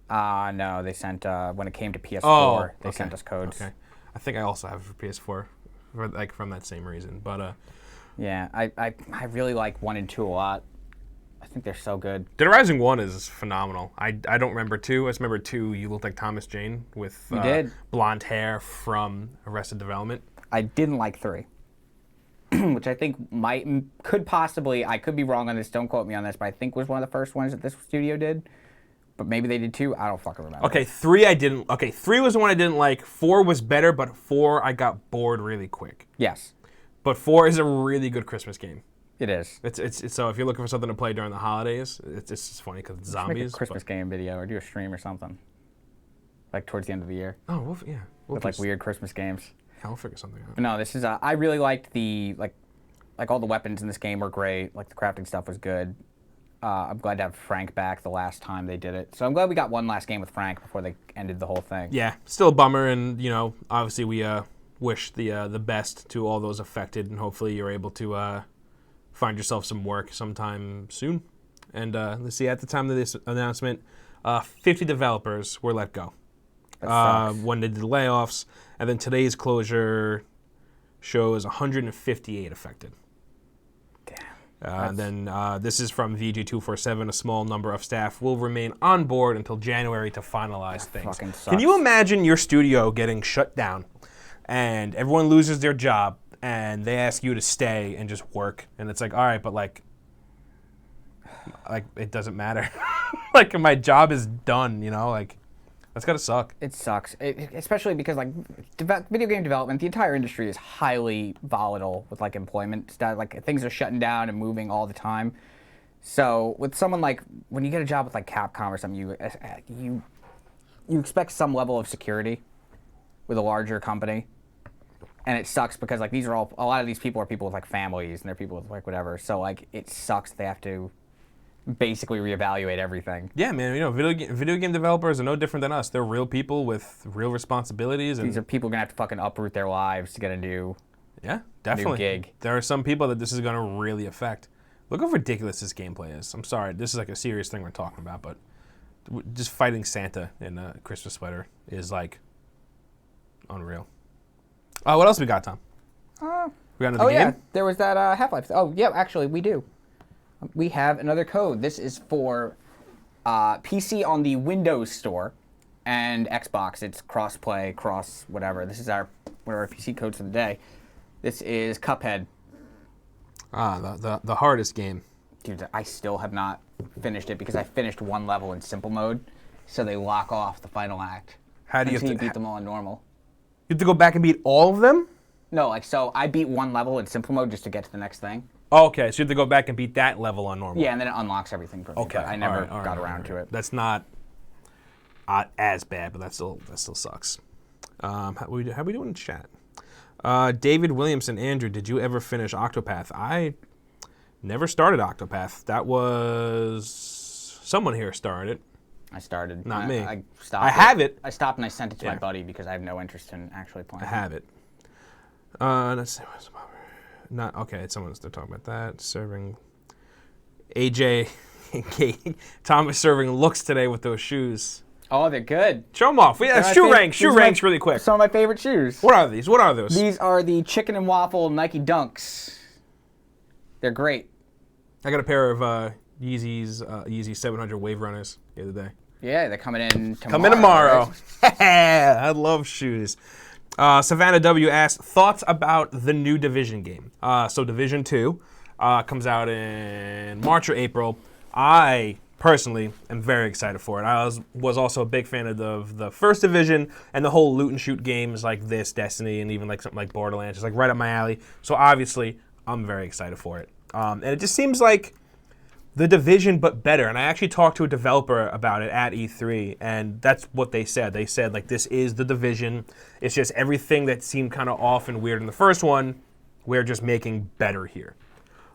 B: No, they sent when it came to PS4, they sent us codes.
A: Okay. I think I also have it for PS4, from that same reason. But
B: yeah, I really like 1 and 2 a lot. I think they're so good.
A: Dead Rising 1 is phenomenal. I don't remember 2. I just remember 2. You looked like Thomas Jane with blonde hair from Arrested Development.
B: I didn't like 3. Which I think could possibly, I could be wrong on this, don't quote me on this, but I think was one of the first ones that this studio did. But maybe they did 2, I don't fucking remember.
A: Okay, 3 I didn't, 3 was the one I didn't like, 4 was better, but 4 I got bored really quick.
B: Yes.
A: But 4 is a really good Christmas game.
B: It is.
A: It's so if you're looking for something to play during the holidays, it's just funny because it's zombies.
B: Make a Christmas game video or do a stream or something. Like towards the end of the year.
A: Oh, we'll
B: with like weird Christmas games.
A: I'll figure something out.
B: But no, this is I really liked the like all the weapons in this game were great. Like the crafting stuff was good. I'm glad to have Frank back the last time they did it. So I'm glad we got one last game with Frank before they ended the whole thing.
A: Yeah, still a bummer, and you know, obviously we wish the best to all those affected, and hopefully you're able to find yourself some work sometime soon. And let's see, at the time of this announcement, 50 developers were let go. When they did the layoffs, and then today's closure shows 158 affected.
B: Damn.
A: And then this is from VG247. A small number of staff will remain on board until January to finalize things.
B: Fucking sucks.
A: Can you imagine your studio getting shut down, and everyone loses their job, and they ask you to stay and just work, and it's like, all right, but like it doesn't matter. Like my job is done, you know, like. That's gotta suck.
B: It sucks, especially because like video game development, the entire industry is highly volatile with like employment. Like things are shutting down and moving all the time. So with someone like when you get a job with like Capcom or something, you expect some level of security with a larger company, and it sucks because like these are all a lot of these people are people with like families and they're people with like whatever. So like it sucks that they have to basically reevaluate everything.
A: Yeah, man. You know, video game developers are no different than us. They're real people with real responsibilities. And
B: these are people gonna have to fucking uproot their lives to get a new
A: definitely
B: gig.
A: There are some people that this is gonna really affect. Look how ridiculous this gameplay is. I'm sorry, this is like a serious thing we're talking about, but just fighting Santa in a Christmas sweater is like unreal. What else we got, Tom? We got another game?
B: Yeah, there was that Half-Life. Oh yeah, actually we do. We have another code. This is for PC on the Windows Store and Xbox. It's cross-play, cross whatever. This is one of our PC codes for the day. This is Cuphead.
A: The hardest game.
B: Dude, I still have not finished it because I finished one level in simple mode, so they lock off the final act.
A: How do you have
B: until
A: to
B: you beat them all in normal?
A: You have to go back and beat all of them?
B: No, like, so I beat one level in simple mode just to get to the next thing.
A: Oh, okay, so you have to go back and beat that level on normal.
B: Yeah, and then it unlocks everything for me.
A: Okay,
B: But I never
A: all
B: got around to it.
A: That's not as bad, but that still sucks. How we doing in chat? David Williamson, Andrew, did you ever finish Octopath? I never started Octopath. That was someone here started it.
B: I started.
A: Not me.
B: I stopped.
A: I have it.
B: I stopped and I sent it to
A: Yeah.
B: my buddy because I have no interest in actually playing.
A: I have it. Let's see. Not okay. It's someone's they're talking about that serving. AJ and Kate Thomas serving looks today with those shoes.
B: Oh, they're good.
A: Show them off. Yeah,
B: They're
A: shoe
B: my
A: ranks. Shoe
B: these are
A: ranks really quick.
B: Some of my favorite shoes.
A: What are these? What are those?
B: These are the chicken and waffle Nike Dunks. They're great.
A: I got a pair of Yeezys, Yeezy 700 Wave Runners the other day.
B: Yeah, they're coming in tomorrow.
A: Come in tomorrow.
B: Right?
A: I love shoes. Savannah W asked, thoughts about the new Division game. So Division 2 comes out in March or April. I personally am very excited for it. I was also a big fan of the first Division and the whole loot and shoot games like this, Destiny, and even like something like Borderlands. It's like right up my alley. So obviously, I'm very excited for it. And it just seems like the Division, but better. And I actually talked to a developer about it at E3, and that's what they said. They said, like, this is the Division. It's just everything that seemed kind of off and weird in the first one, we're just making better here.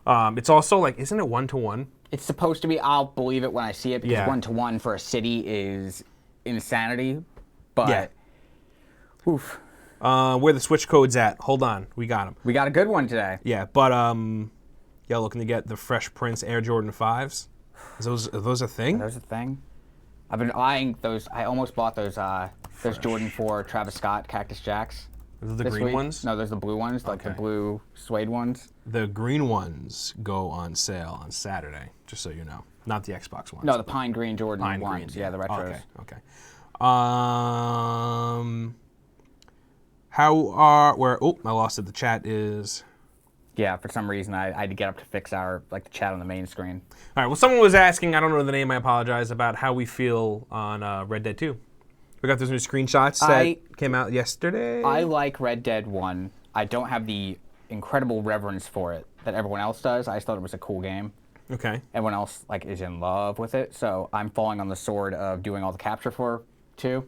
A: It's also, like, isn't it 1-to-1?
B: It's supposed to be. I'll believe it when I see it because
A: Yeah.
B: 1-to-1 for a city is insanity. But,
A: Yeah.
B: oof.
A: Where the Switch code's at. Hold on. We got them.
B: We got a good one today.
A: Yeah, but, yeah, looking to get the Fresh Prince Air Jordan 5s. Are those a thing?
B: There's a thing. I've been eyeing those. I almost bought those Jordan 4 Travis Scott Cactus Jacks.
A: Are those the
B: this
A: green
B: week.
A: ones?
B: No, there's the blue ones, like the
A: Okay.
B: blue suede ones.
A: The green ones go on sale on Saturday, just so you know. Not the Xbox ones.
B: No, the pine green Jordan
A: Pine
B: ones.
A: green.
B: Yeah, the retros.
A: Okay. How are where? Oh, I lost it. The chat is.
B: Yeah, for some reason I had to get up to fix the chat on the main screen.
A: All right. Well, someone was asking. I don't know the name. I apologize about how we feel on Red Dead 2. We got those new screenshots that came out yesterday.
B: I like Red Dead 1. I don't have the incredible reverence for it that everyone else does. I just thought it was a cool game.
A: Okay.
B: Everyone else is in love with it, so I'm falling on the sword of doing all the capture for 2,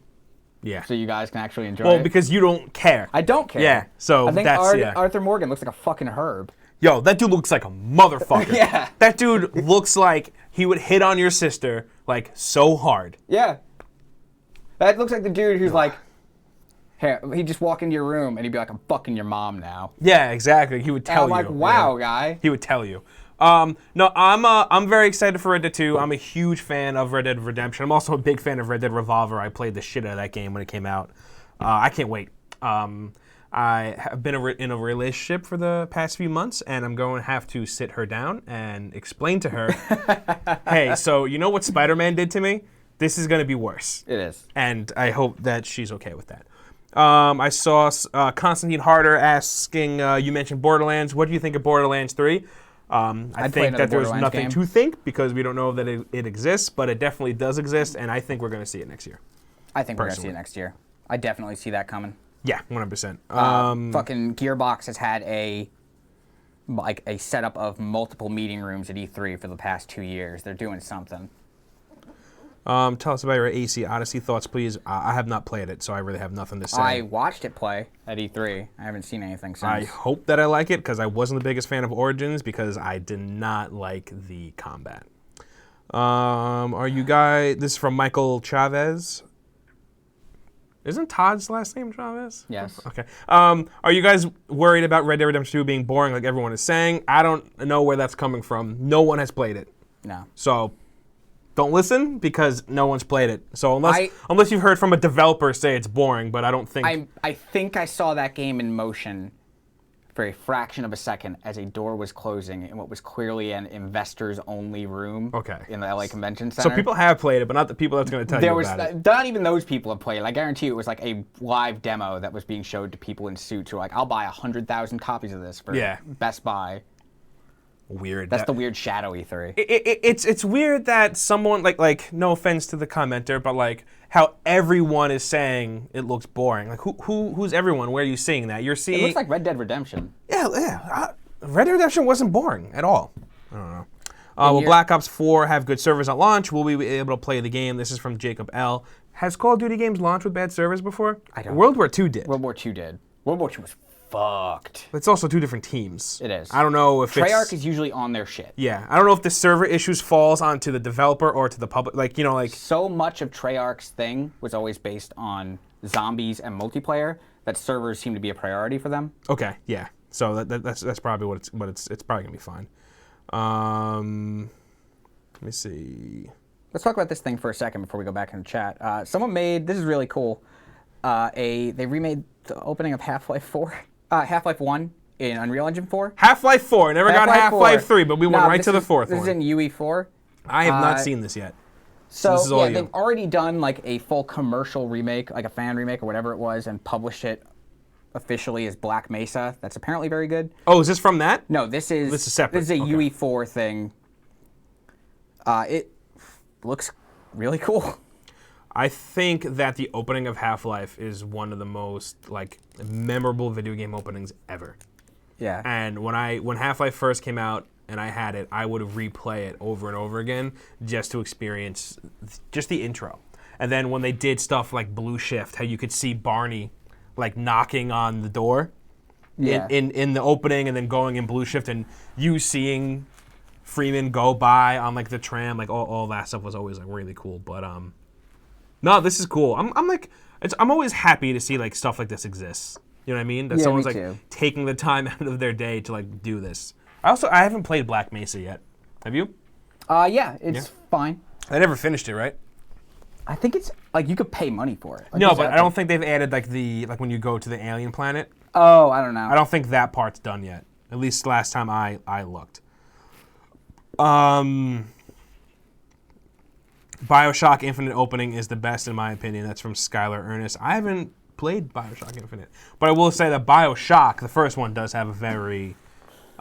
A: Yeah.
B: so you guys can actually enjoy
A: Well,
B: it.
A: because you don't care.
B: I don't care.
A: Yeah, so
B: I think
A: that's yeah.
B: Arthur Morgan looks like a fucking herb.
A: Yo, that dude looks like a motherfucker.
B: Yeah.
A: That dude looks like he would hit on your sister like so hard.
B: Yeah. That looks like the dude who's like, hey, he'd just walk into your room and he'd be like, I'm fucking your mom now.
A: Yeah, exactly. He would tell
B: And I'm
A: you.
B: like, wow,
A: Yeah.
B: guy.
A: He would tell you. No, I'm very excited for Red Dead 2. I'm a huge fan of Red Dead Redemption. I'm also a big fan of Red Dead Revolver. I played the shit out of that game when it came out. I can't wait. I have been in a relationship for the past few months, and I'm going to have to sit her down and explain to her, hey, so you know what Spider-Man did to me? This is going to be worse.
B: It is.
A: And I hope that she's okay with that. I saw Constantine Harder asking, you mentioned Borderlands. What do you think of Borderlands 3? I think that there's nothing to think because we don't know that it exists, but it definitely does exist, and I think we're going to see it next year.
B: I think we're going to see it next year. I definitely see that coming.
A: Yeah, 100%.
B: Fucking Gearbox has had a setup of multiple meeting rooms at E3 for the past 2 years. They're doing something.
A: Tell us about your AC Odyssey thoughts, please. I have not played it, so I really have nothing to say.
B: I watched it play at E3. I haven't seen anything since.
A: I hope that I like it because I wasn't the biggest fan of Origins because I did not like the combat. Are you guys? This is from Michael Chavez. Isn't Todd's last name Chavez?
B: Yes.
A: Okay. Are you guys worried about Red Dead Redemption 2 being boring like everyone is saying? I don't know where that's coming from. No one has played it.
B: No.
A: So don't listen because no one's played it. So unless you've heard from a developer say it's boring, but I don't think...
B: I think I saw that game in motion for a fraction of a second as a door was closing in what was clearly an investors-only room in the LA Convention Center.
A: So people have played it, but not the people that's going to tell you about it.
B: Not even those people have played it. I guarantee you it was like a live demo that was being showed to people in suits who were like, I'll buy 100,000 copies of this for Best Buy.
A: weird.
B: That's the weird shadowy 3.
A: It's weird that someone like no offense to the commenter, but like how everyone is saying it looks boring. Like who's everyone? Where are you seeing that? You're seeing.
B: It looks like Red Dead Redemption.
A: Yeah. Red Dead Redemption wasn't boring at all. I don't know. Will Black Ops 4 have good servers at launch? Will we be able to play the game? This is from Jacob L. Has Call of Duty games launched with bad servers before?
B: I don't.
A: World War II did.
B: World War II did. World War II was fucked.
A: It's also 2 different teams.
B: It is.
A: I don't know if
B: Treyarch is usually on their shit.
A: Yeah, I don't know if the server issues falls onto the developer or to the public.
B: So much of Treyarch's thing was always based on zombies and multiplayer that servers seem to be a priority for them.
A: Okay, yeah. So that's probably what it's probably gonna be fine. Let me see.
B: Let's talk about this thing for a second before we go back in the chat. Someone made, this is really cool. They remade the opening of Half-Life 4, Half-Life 1 in Unreal Engine 4.
A: Half-Life 4. Never got Half-Life 3, but we went right to the fourth one.
B: This is in UE4.
A: I have not seen this yet.
B: So
A: this is all you.
B: They've already done like a full commercial remake, like a fan remake or whatever it was, and published it officially as Black Mesa. That's apparently very good.
A: Oh, is this from that?
B: No, this is
A: separate.
B: This is a UE4 thing. It looks really cool.
A: I think that the opening of Half-Life is one of the most like memorable video game openings ever.
B: Yeah.
A: And when Half-Life first came out and I had it, I would replay it over and over again just to experience just the intro. And then when they did stuff like Blue Shift, how you could see Barney like knocking on the door in the opening and then going in Blue Shift and you seeing Freeman go by on like the tram, like all that stuff was always like really cool. But no, this is cool. I'm always happy to see like stuff like this exists. You know what I mean? That someone's like taking the time out of their day to like do this. I haven't played Black Mesa yet. Have you?
B: Yeah, it's fine.
A: I never finished it, right?
B: I think it's like you could pay money for it. Like,
A: no, but I don't think they've added like when you go to the alien planet.
B: Oh, I don't know.
A: I don't think that part's done yet. At least last time I looked. BioShock Infinite opening is the best in my opinion. That's from Skylar Ernest. I haven't played BioShock Infinite, but I will say that BioShock, the first one, does have a very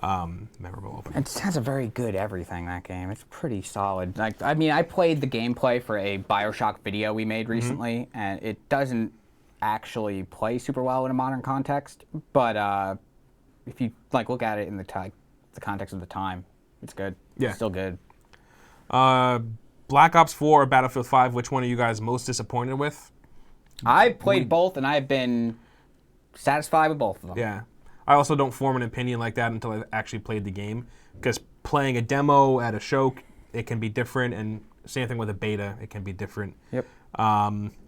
A: memorable opening.
B: It has a very good everything, that game. It's pretty solid. Like, I mean, I played the gameplay for a BioShock video we made recently, and it doesn't actually play super well in a modern context, but if you like look at it in the context of the time, it's good.
A: Yeah.
B: It's still good.
A: Black Ops 4 or Battlefield 5, which one are you guys most disappointed with?
B: I played both, and I've been satisfied with both of them.
A: Yeah. I also don't form an opinion like that until I've actually played the game, because playing a demo at a show, it can be different, and same thing with a beta, it can be different.
B: Yep.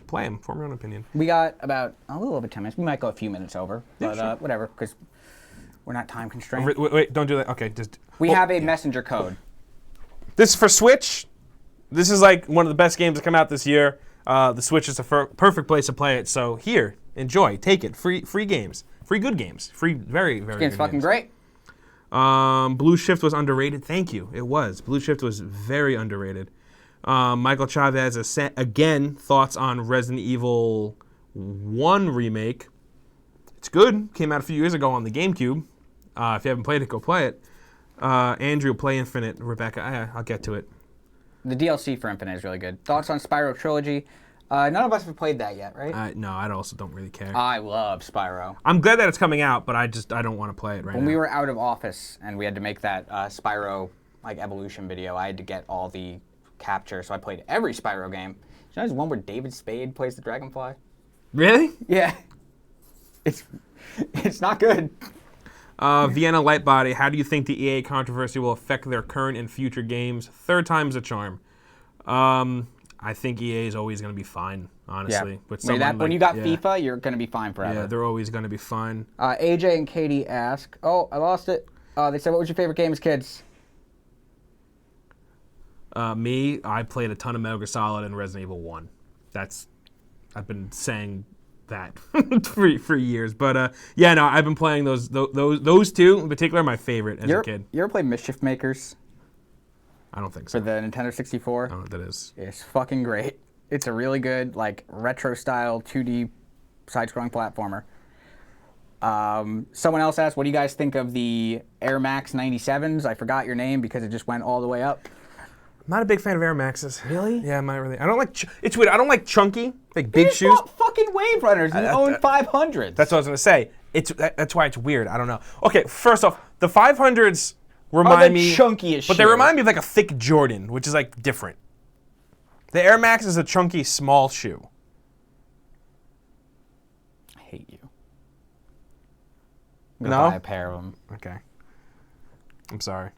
A: Play them, form your own opinion.
B: We got about a little over 10 minutes. We might go a few minutes over, but
A: sure.
B: whatever, because we're not time constrained.
A: Wait, don't do that. Okay, just...
B: We have a messenger code.
A: This is for Switch. This is like one of the best games to come out this year. The Switch is a perfect place to play it. So here, enjoy, take it. Free games, free good games, free very very.
B: This game's fucking great.
A: Blue Shift was underrated. Thank you. It was. Blue Shift was very underrated. Michael Chavez again thoughts on Resident Evil 1 remake. It's good. Came out a few years ago on the GameCube. If you haven't played it, go play it. Andrew, play Infinite. Rebecca, I'll get to it.
B: The DLC for Infinite is really good. Thoughts on Spyro Trilogy? None of us have played that yet, right?
A: No, I also don't really care.
B: I love Spyro.
A: I'm glad that it's coming out, but I don't want to play it right now.
B: When we were out of office and we had to make that Spyro like evolution video, I had to get all the capture, so I played every Spyro game. You know, there's one where David Spade plays the Dragonfly.
A: Really?
B: Yeah. It's not good.
A: Vienna Lightbody, how do you think the EA controversy will affect their current and future games? Third time's a charm. I think EA is always going to be fine, honestly.
B: Yeah. When you got FIFA, you're going to be fine forever.
A: Yeah, they're always going to be fine.
B: AJ and Katie ask, oh, I lost it. They said, what was your favorite game as kids?
A: Me, I played a ton of Metal Gear Solid and Resident Evil 1. I've been saying that for years. But yeah, no, I've been playing those two in particular. My favorite as a kid.
B: You ever played Mischief Makers?
A: I don't think so.
B: For the Nintendo 64?
A: I don't know what that is.
B: It's fucking great. It's a really good, like, retro-style 2D side-scrolling platformer. Someone else asked, what do you guys think of the Air Max 97s? I forgot your name because it just went all the way up.
A: I'm not a big fan of Air Maxes.
B: Really?
A: Yeah, I'm not really. I don't like. It's weird. I don't like chunky, like big shoes.
B: Bought fucking Wave Runners. You own 500s.
A: That's what I was gonna say. That's why it's weird. I don't know. Okay, first off, the 500s remind me
B: chunkiest,
A: but they remind me of like a thick Jordan, which is like different. The Air Max is a chunky, small shoe.
B: I hate you. I'm gonna
A: No?
B: buy a pair of them.
A: Okay. I'm sorry.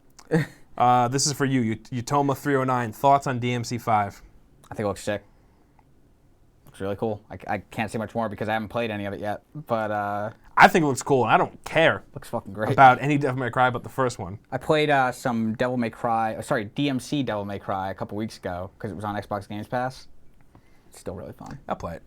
A: This is for you. Utoma 309. Thoughts on DMC5?
B: I think it looks sick. Looks really cool. I can't say much more because I haven't played any of it yet, but
A: I think it looks cool, and I don't care
B: looks fucking great.
A: about any Devil May Cry but the first one.
B: I played some DMC Devil May Cry a couple weeks ago because it was on Xbox Games Pass. It's still really fun.
A: I'll play it.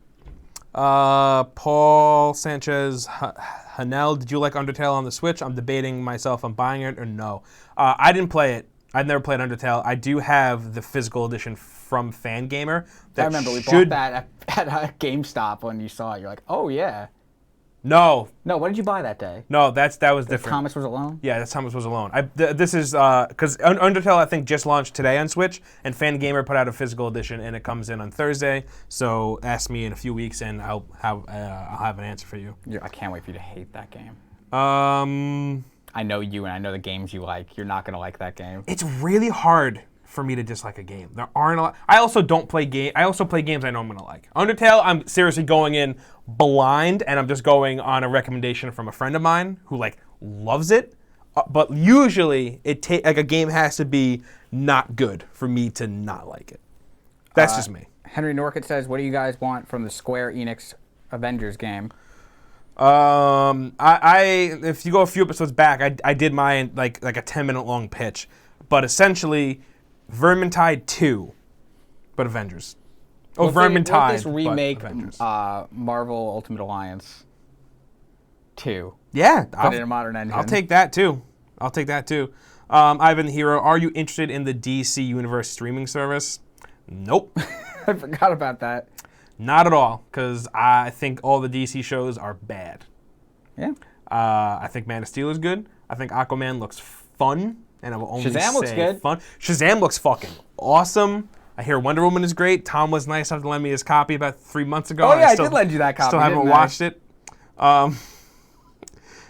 A: Paul Sanchez Hanel, did you like Undertale on the Switch? I'm debating myself on buying it or no. I didn't play it. I've never played Undertale. I do have the physical edition from Fangamer.
B: I remember we bought that at GameStop when you saw it. You're like, oh yeah.
A: No,
B: what did you buy that day?
A: that was different.
B: Thomas Was Alone?
A: Yeah, that's Thomas Was Alone. This is because Undertale I think just launched today on Switch, and Fangamer put out a physical edition, and it comes in on Thursday. So ask me in a few weeks, and I'll have an answer for you.
B: I can't wait for you to hate that game.
A: I
B: know you, and I know the games you like. You're not gonna like that game.
A: It's really hard for me to dislike a game. There aren't a lot. I also don't play game. I also play games I know I'm gonna like. Undertale, I'm seriously going in blind, and I'm just going on a recommendation from a friend of mine who like loves it. But usually, like a game has to be not good for me to not like it. That's just me.
B: Henry Norkett says, "What do you guys want from the Square Enix Avengers game?"
A: If you go a few episodes back, I did mine like a 10-minute long pitch, but essentially, Vermintide 2, but Avengers. Oh, Vermintide.
B: This remake
A: but Avengers.
B: Marvel Ultimate Alliance 2.
A: Yeah,
B: Put it in a modern engine.
A: I'll take that too. Ivan the Hero, are you interested in the DC Universe streaming service? Nope.
B: I forgot about that.
A: Not at all, because I think all the DC shows are bad.
B: Yeah.
A: I think Man of Steel is good. I think Aquaman looks fun, and I will only
B: Shazam looks good.
A: Fun. Shazam looks fucking awesome. I hear Wonder Woman is great. Tom was nice enough to lend me his copy about 3 months ago.
B: Oh yeah, I did lend you that copy.
A: Still haven't watched it.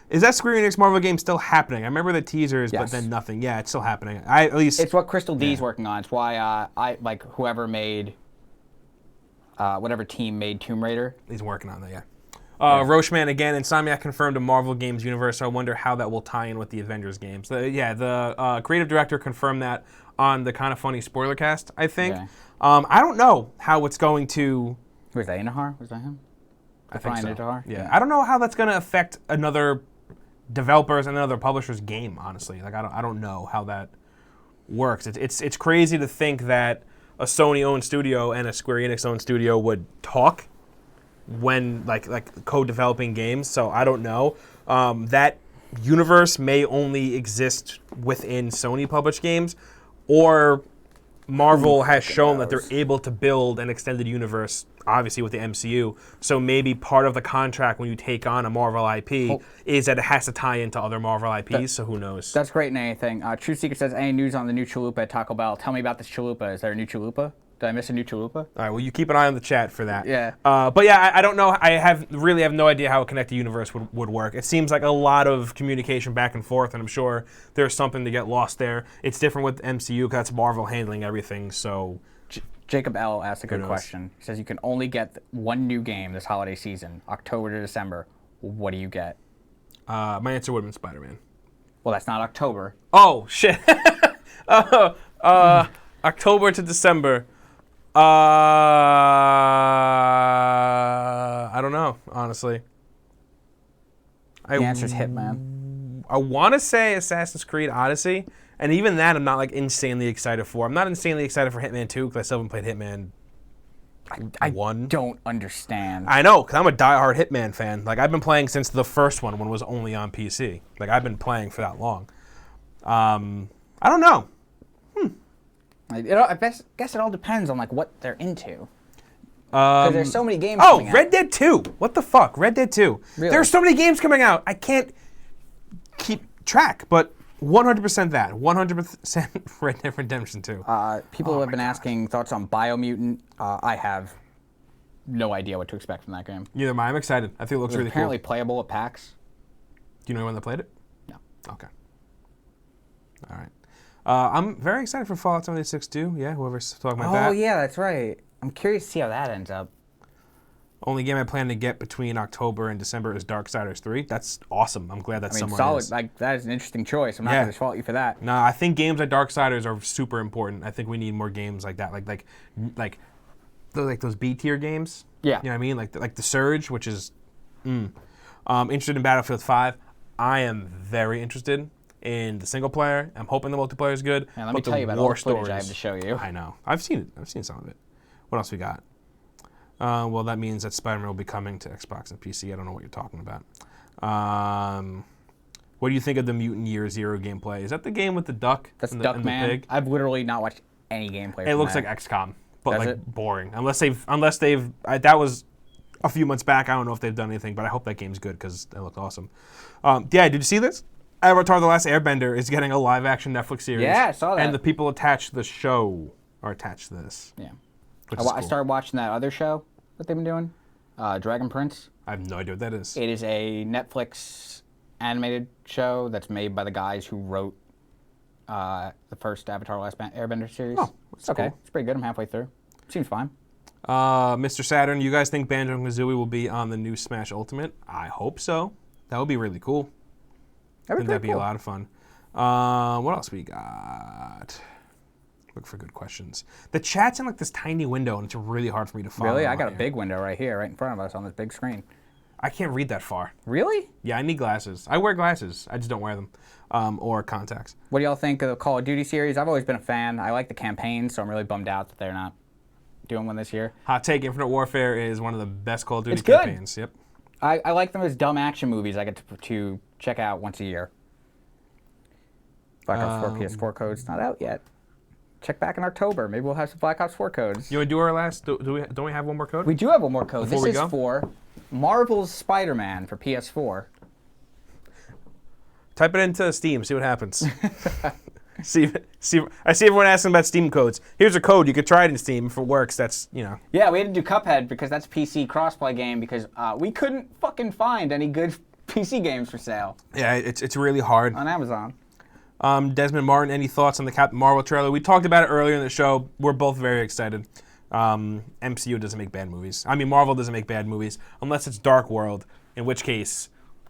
A: Is that Square Enix Marvel game still happening? I remember the teasers,
B: yes.
A: But then nothing. Yeah, it's still happening. It's
B: what Crystal D's working on. It's why I like whoever made. Whatever team made Tomb Raider.
A: He's working on that, yeah. Rocheman, again, Insomniac confirmed a Marvel Games universe, so I wonder how that will tie in with the Avengers games. The creative director confirmed that on the Kind of Funny spoiler cast, I think. Okay. I don't know how it's going to...
B: Who was that, Inahar? Was that him?
A: I think so.
B: Inahar?
A: Yeah. I don't know how that's going to affect another developer's and another publisher's game, honestly. Like, I don't know how that works. It's crazy to think that a Sony-owned studio and a Square Enix-owned studio would talk when like co-developing games. So I don't know. That universe may only exist within Sony published games, or Marvel has shown that they're able to build an extended universe, obviously with the MCU. So maybe part of the contract when you take on a Marvel IP is that it has to tie into other Marvel IPs, so who knows?
B: That's great in anything. True Secret says, any news on the new chalupa at Taco Bell? Tell me about this chalupa. Is there a new chalupa? Did I miss a new chalupa?
A: All right, well, you keep an eye on the chat for that.
B: Yeah.
A: But yeah, I don't know. I have no idea how a connected universe would work. It seems like a lot of communication back and forth, and I'm sure there's something to get lost there. It's different with MCU because that's Marvel handling everything, so...
B: Jacob L. asked a good question. He says, you can only get one new game this holiday season, October to December. What do you get?
A: My answer would have been Spider-Man.
B: Well, that's not October.
A: Oh, shit. October to December. I don't know, honestly.
B: The answer's Hitman.
A: I want to say Assassin's Creed Odyssey, and even that I'm not like insanely excited for. I'm not insanely excited for Hitman 2 because I still haven't played Hitman 1.
B: I don't understand.
A: I know, because I'm a diehard Hitman fan. Like, I've been playing since the first one when it was only on PC. Like, I've been playing for that long. I don't know.
B: I guess it all depends on like what they're into. Because there's so many games
A: Oh,
B: coming out.
A: Red Dead 2. What the fuck? Red Dead 2.
B: Really?
A: There's so many games coming out. I can't keep track, but 100% that. 100% Red Dead Redemption 2.
B: People have been asking thoughts on Biomutant. I have no idea what to expect from that game.
A: Neither am I. I'm excited. I think it looks really
B: Apparently
A: cool.
B: playable at PAX.
A: Do you know anyone that played it?
B: No.
A: Okay. All right. I'm very excited for Fallout 76 too. Yeah, whoever's talking about that.
B: Oh, yeah, that's right. I'm curious to see how that ends up.
A: Only game I plan to get between October and December is Darksiders 3. That's awesome. I'm glad that someone
B: solid.
A: is.
B: Like, that is an interesting choice. I'm not going to fault you for that.
A: No, I think games like Darksiders are super important. I think we need more games like that, like those B tier games.
B: Yeah.
A: You know what I mean? Like the Surge, which is interested in Battlefield 5. I am very interested in the single player. I'm hoping the multiplayer is good.
B: And let me tell you about all the footage I have to show you.
A: I know. I've seen it. I've seen some of it. What else we got? Well, that means that Spider-Man will be coming to Xbox and PC. I don't know what you're talking about. What do you think of the Mutant Year Zero gameplay? Is that the game with the duck?
B: That's
A: and
B: Duck
A: the
B: Man.
A: pig?
B: I've literally not watched any gameplay.
A: It looks like XCOM, but
B: Does
A: like
B: it?
A: boring. Unless they've that was a few months back. I don't know if they've done anything, but I hope that game's good because it looked awesome. Yeah, did you see this? Avatar: The Last Airbender is getting a live-action Netflix series.
B: Yeah, I saw that.
A: And the people attached to the show are attached to this.
B: Yeah.
A: Which is
B: I
A: cool.
B: started watching that other show that they've been doing, Dragon Prince.
A: I have no idea what that is.
B: It is a Netflix animated show that's made by the guys who wrote the first Avatar: The Last Airbender series.
A: Oh, that's
B: okay.
A: cool.
B: It's pretty good. I'm halfway through. Seems fine.
A: Mr. Saturn, you guys think Banjo-Kazooie will be on the new Smash Ultimate? I hope so. That would be really cool. I think that'd be a lot of fun. What else we got? Look for good questions. The chat's in like this tiny window, and it's really hard for me to follow.
B: Really? I got a big window right here, right in front of us on this big screen.
A: I can't read that far.
B: Really?
A: Yeah, I need glasses. I wear glasses. I just don't wear them. Or contacts.
B: What do y'all think of the Call of Duty series? I've always been a fan. I like the campaign, so I'm really bummed out that they're not doing one this year.
A: Hot take, Infinite Warfare is one of the best Call of Duty
B: It's good.
A: campaigns. Yep.
B: I like them as dumb action movies I get to check out once a year. Black Ops 4 PS4 code's not out yet. Check back in October. Maybe we'll have some Black Ops 4 codes.
A: You want to do our last? Don't we have one more code?
B: We do have one more code.
A: Before
B: This
A: we
B: is
A: go?
B: for Marvel's Spider-Man for PS4.
A: Type it into Steam. See what happens. see. I see everyone asking about Steam codes. Here's a code. You could try it in Steam. If it works, that's
B: Yeah, we had to do Cuphead because that's a PC crossplay game because we couldn't fucking find any good PC games for sale
A: Yeah, it's really hard.
B: on Amazon.
A: Desmond Martin, any thoughts on the Captain Marvel trailer? We talked about it earlier in the show. We're both very excited. MCU doesn't make bad movies. I mean, Marvel doesn't make bad movies unless it's Dark World, in which case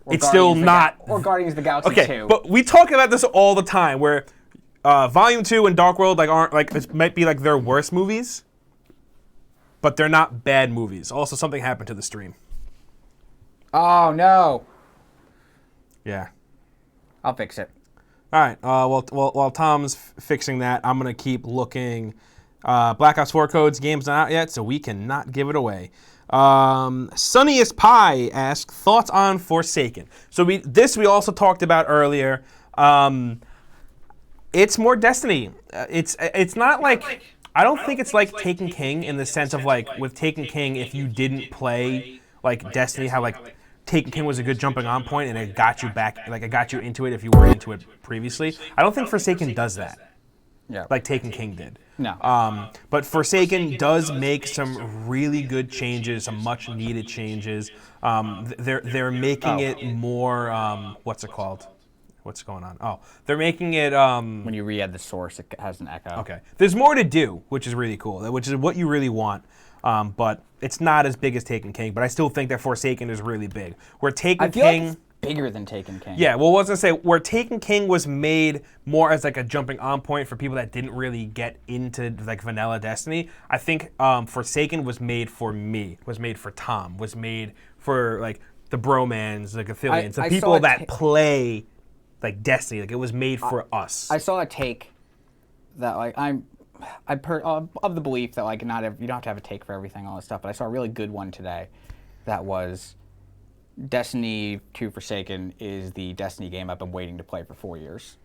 A: it's still not.
B: Or Guardians of the Galaxy 2.
A: Okay, but we talk about this all the time, where Volume 2 and Dark World aren't it might be like their worst movies, but they're not bad movies. Also, something happened to the stream.
B: Oh, no.
A: Yeah.
B: I'll fix it.
A: All right. While Tom's fixing that, I'm gonna keep looking. Black Ops 4 codes game's not out yet, so we cannot give it away. Sunniest Pie asks thoughts on Forsaken. So we also talked about earlier. It's more Destiny. It's not like I don't think it's like Taken King in the sense of like with Taken King, if you didn't play like Destiny, how like Taken King was a good jumping on point and it got you back, like it got you into it if you weren't into it previously. I don't think Forsaken does that.
B: Yeah.
A: Like Taken King did.
B: No.
A: But Forsaken does make some really good changes, some much needed changes. They're making it more what's it called? What's going on? Oh, they're making it
B: When you re-add the source, it has an echo.
A: okay. There's more to do, which is really cool, which is what you really want. But it's not as big as Taken King, but I still think that Forsaken is really big. Where Taken
B: I feel
A: King
B: like it's bigger than Taken King.
A: Yeah, well, I was gonna say where Taken King was made more as like a jumping on point for people that didn't really get into like vanilla Destiny. I think Forsaken was made for me, was made for Tom, was made for like the bromans, like affiliates, the
B: I
A: people
B: saw
A: that play like Destiny. Like it was made for us.
B: I saw a take that like I'm of the belief that like you don't have to have a take for everything, all this stuff. But I saw a really good one today that was Destiny 2 Forsaken is the Destiny game I've been waiting to play for 4 years.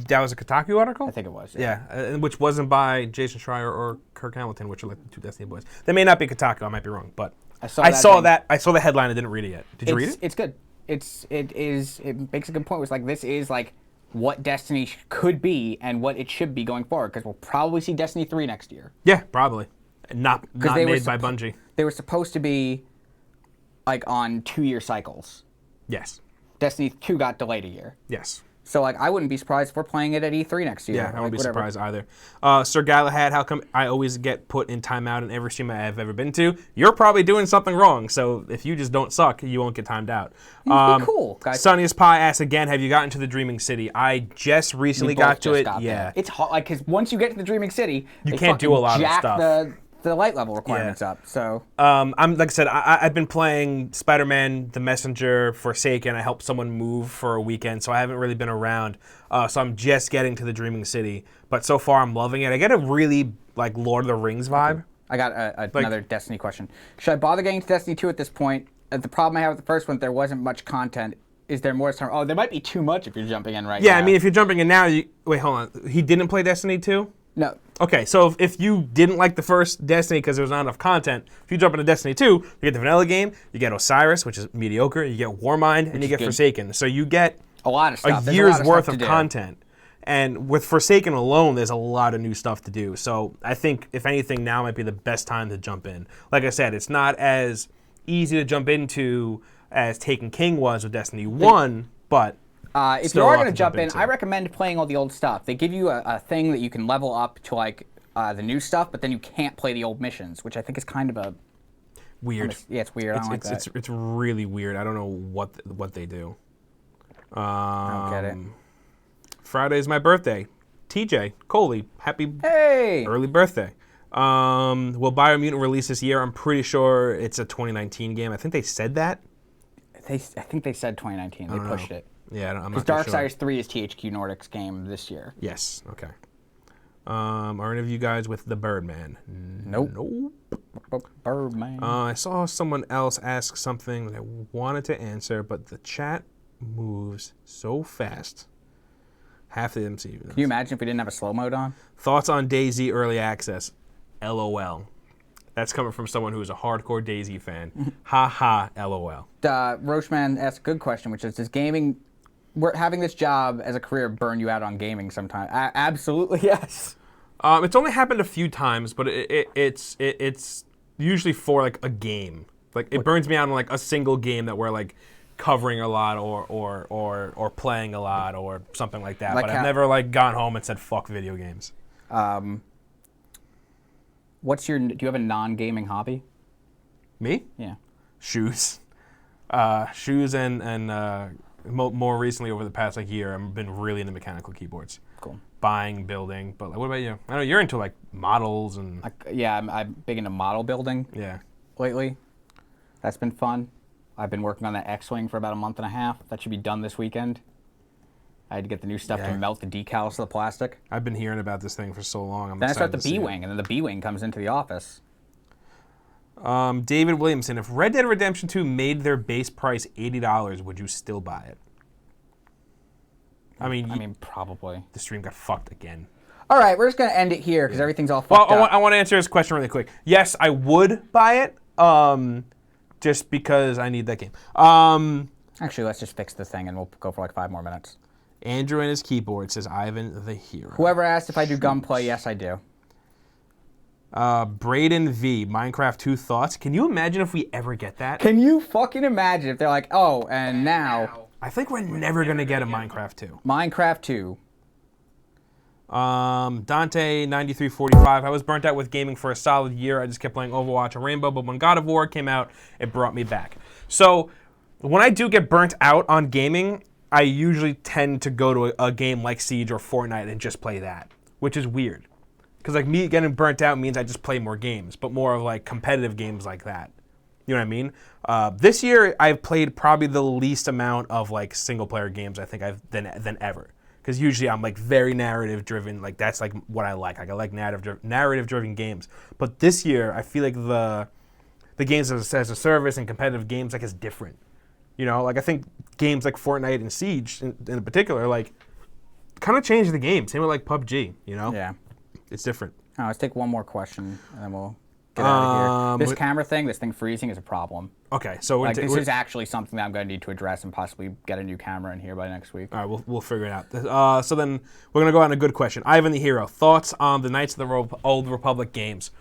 A: That was a Kotaku article?
B: I think it was.
A: Yeah, which wasn't by Jason Schreier or Kirk Hamilton, which are like the two Destiny boys. They may not be Kotaku. I might be wrong, but I saw the headline. I didn't read it yet. Did you read it?
B: It's good. It makes a good point. It's like this is like what Destiny could be and what it should be going forward, because we'll probably see Destiny 3 next year.
A: Yeah, probably. Not made by Bungie.
B: They were supposed to be like on 2-year cycles.
A: Yes.
B: Destiny 2 got delayed a year.
A: Yes.
B: So, like, I wouldn't be surprised if we're playing it at E3 next year.
A: Yeah, I wouldn't be
B: whatever.
A: surprised either. Sir Galahad, how come I always get put in timeout in every stream I've ever been to? You're probably doing something wrong, so if you just don't suck, you won't get timed out.
B: Be cool, guys.
A: Sunniest Pie asks again, have you gotten to the Dreaming City? I just recently got to it.
B: Yeah. It's hard, like, because once you get to the Dreaming City,
A: you can't do a lot of stuff.
B: The light level requirements up. So
A: I'm like I said, I've been playing Spider-Man, The Messenger, Forsaken. I helped someone move for a weekend, so I haven't really been around. So I'm just getting to the Dreaming City, but so far I'm loving it. I get a really like Lord of the Rings vibe.
B: I got another Destiny question. Should I bother getting to Destiny 2 at this point? The problem I have with the first one, there wasn't much content. Is there more time? Oh, there might be too much if you're jumping in right now.
A: Yeah, I mean, if you're jumping in now, wait, hold on. He didn't play Destiny 2?
B: No.
A: Okay, so if you didn't like the first Destiny because there was not enough content, if you jump into Destiny 2, you get the vanilla game, you get Osiris, which is mediocre, you get Warmind, and you get Forsaken. So you get
B: a lot of stuff.
A: A year's worth of content. And with Forsaken alone, there's a lot of new stuff to do. So I think, if anything, now might be the best time to jump in. Like I said, it's not as easy to jump into as Taken King was with Destiny 1, but...
B: if you are going to jump in, I recommend playing all the old stuff. They give you a thing that you can level up to like the new stuff, but then you can't play the old missions, which I think is kind of a
A: weird.
B: Yeah, it's weird. I don't like that.
A: It's really weird. I don't know what they do.
B: I don't get it.
A: Friday's my birthday. TJ Coley, happy early birthday. Will Biomutant release this year? I'm pretty sure it's a 2019 game. I think they said that.
B: I think they said 2019. They pushed it.
A: Yeah, I'm not
B: Because
A: sure.
B: Darksiders 3 is THQ Nordic's game this year.
A: Yes. Okay. Are any of you guys with the Birdman?
B: Nope. Birdman.
A: I saw someone else ask something that I wanted to answer, but the chat moves so fast. Half the MCU.
B: Can you imagine if we didn't have a slow mode on?
A: Thoughts on DayZ early access? LOL. That's coming from someone who is a hardcore DayZ fan. Ha ha, LOL.
B: Roachman asked a good question, which is, does gaming, having this job as a career burn you out on gaming sometime? Absolutely, yes.
A: It's only happened a few times, but it's usually for like a game. Like it burns me out on like a single game that we're like covering a lot or playing a lot or something like that. Like but I've never like gone home and said fuck video games.
B: Do you have a non-gaming hobby?
A: Me?
B: Yeah.
A: Shoes. Shoes and more recently over the past like year, I've been really into mechanical keyboards.
B: Cool. Buying,
A: building, but like, what about you? I know you're into like models and...
B: I'm big into model building.
A: Yeah.
B: Lately. That's been fun. I've been working on that X-Wing for about a month and a half. That should be done this weekend. I had to get the new stuff to melt the decals to the plastic.
A: I've been hearing about this thing for so long.
B: Then I start the B-Wing, and then the B-Wing comes into the office.
A: David Williamson, if Red Dead Redemption 2 made their base price $80, would you still buy it? I mean,
B: probably.
A: The stream got fucked again.
B: All right, we're just going to end it here because everything's all fucked up.
A: I want to answer this question really quick. Yes, I would buy it, just because I need that game.
B: Actually, let's just fix the thing and we'll go for like 5 more minutes.
A: Andrew and his keyboard says Ivan the Hero.
B: Whoever asked if I do gunplay, yes, I do.
A: Braden V, Minecraft 2 thoughts. Can you imagine if we ever get that?
B: Can you fucking imagine if they're like, oh, and now...
A: I think we're never going to get a Minecraft 2.
B: Minecraft 2.
A: Dante9345. I was burnt out with gaming for a solid year. I just kept playing Overwatch and Rainbow, but when God of War came out, it brought me back. So when I do get burnt out on gaming, I usually tend to go to a game like Siege or Fortnite and just play that, which is weird. Because like me getting burnt out means I just play more games, but more of like competitive games like that. You know what I mean? This year I've played probably the least amount of like single player games I think I've than ever. Because usually I'm like very narrative driven. Like that's like what I like. Like I like narrative driven games. But this year I feel like the games as a service and competitive games like is different. You know, like I think games like Fortnite and Siege in particular, like kind of changed the game. Same with like PUBG, you know?
B: Yeah.
A: It's different.
B: All right, let's take one more question, and then we'll get out of here. This camera thing, this thing freezing is a problem.
A: Okay, so
B: Like, this is actually something that I'm going to need to address and possibly get a new camera in here by next week.
A: All right, we'll figure it out. So then we're going to go on a good question. Ivan the Hero, thoughts on the Knights of the Old Republic games?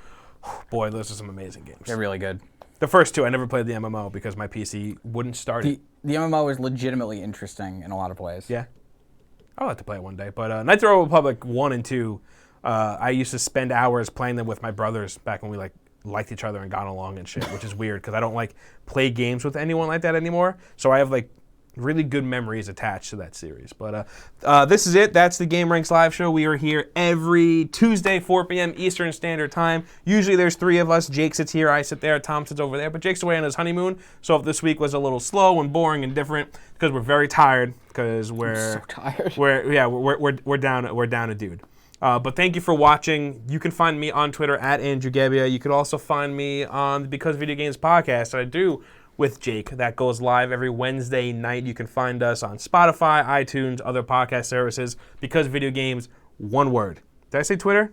A: Boy, those are some amazing games.
B: They're really good.
A: The first two, I never played the MMO because my PC wouldn't start it.
B: The MMO is legitimately interesting in a lot of ways.
A: Yeah. I'll have to play it one day. But Knights of the Old Republic 1 and 2, I used to spend hours playing them with my brothers back when we liked each other and got along and shit, which is weird because I don't play games with anyone like that anymore. So I have really good memories attached to that series. But this is it. That's the Game Ranks Live Show. We are here every Tuesday, 4 p.m. Eastern Standard Time. Usually there's 3 of us. Jake sits here, I sit there, Tom sits over there. But Jake's away on his honeymoon. So if this week was a little slow and boring and different, because we're very tired, because we're
B: so tired.
A: We're down a dude. But thank you for watching. You can find me on Twitter at Andrew Gebbia. You could also find me on the Because Video Games podcast that I do with Jake. That goes live every Wednesday night. You can find us on Spotify, iTunes, other podcast services. Because Video Games, one word. Did I say Twitter?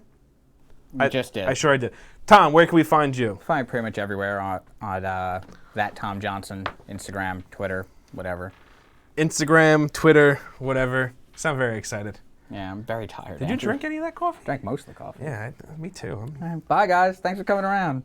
B: You just did.
A: I sure did. Tom, where can we find you?
B: Find pretty much everywhere on that Tom Johnson, Instagram, Twitter, whatever.
A: Instagram, Twitter, whatever. Sound very excited.
B: Yeah, I'm very tired.
A: Did you drink any of that coffee?
B: Drank most of the coffee.
A: Yeah, me too.
B: Bye, guys. Thanks for coming around.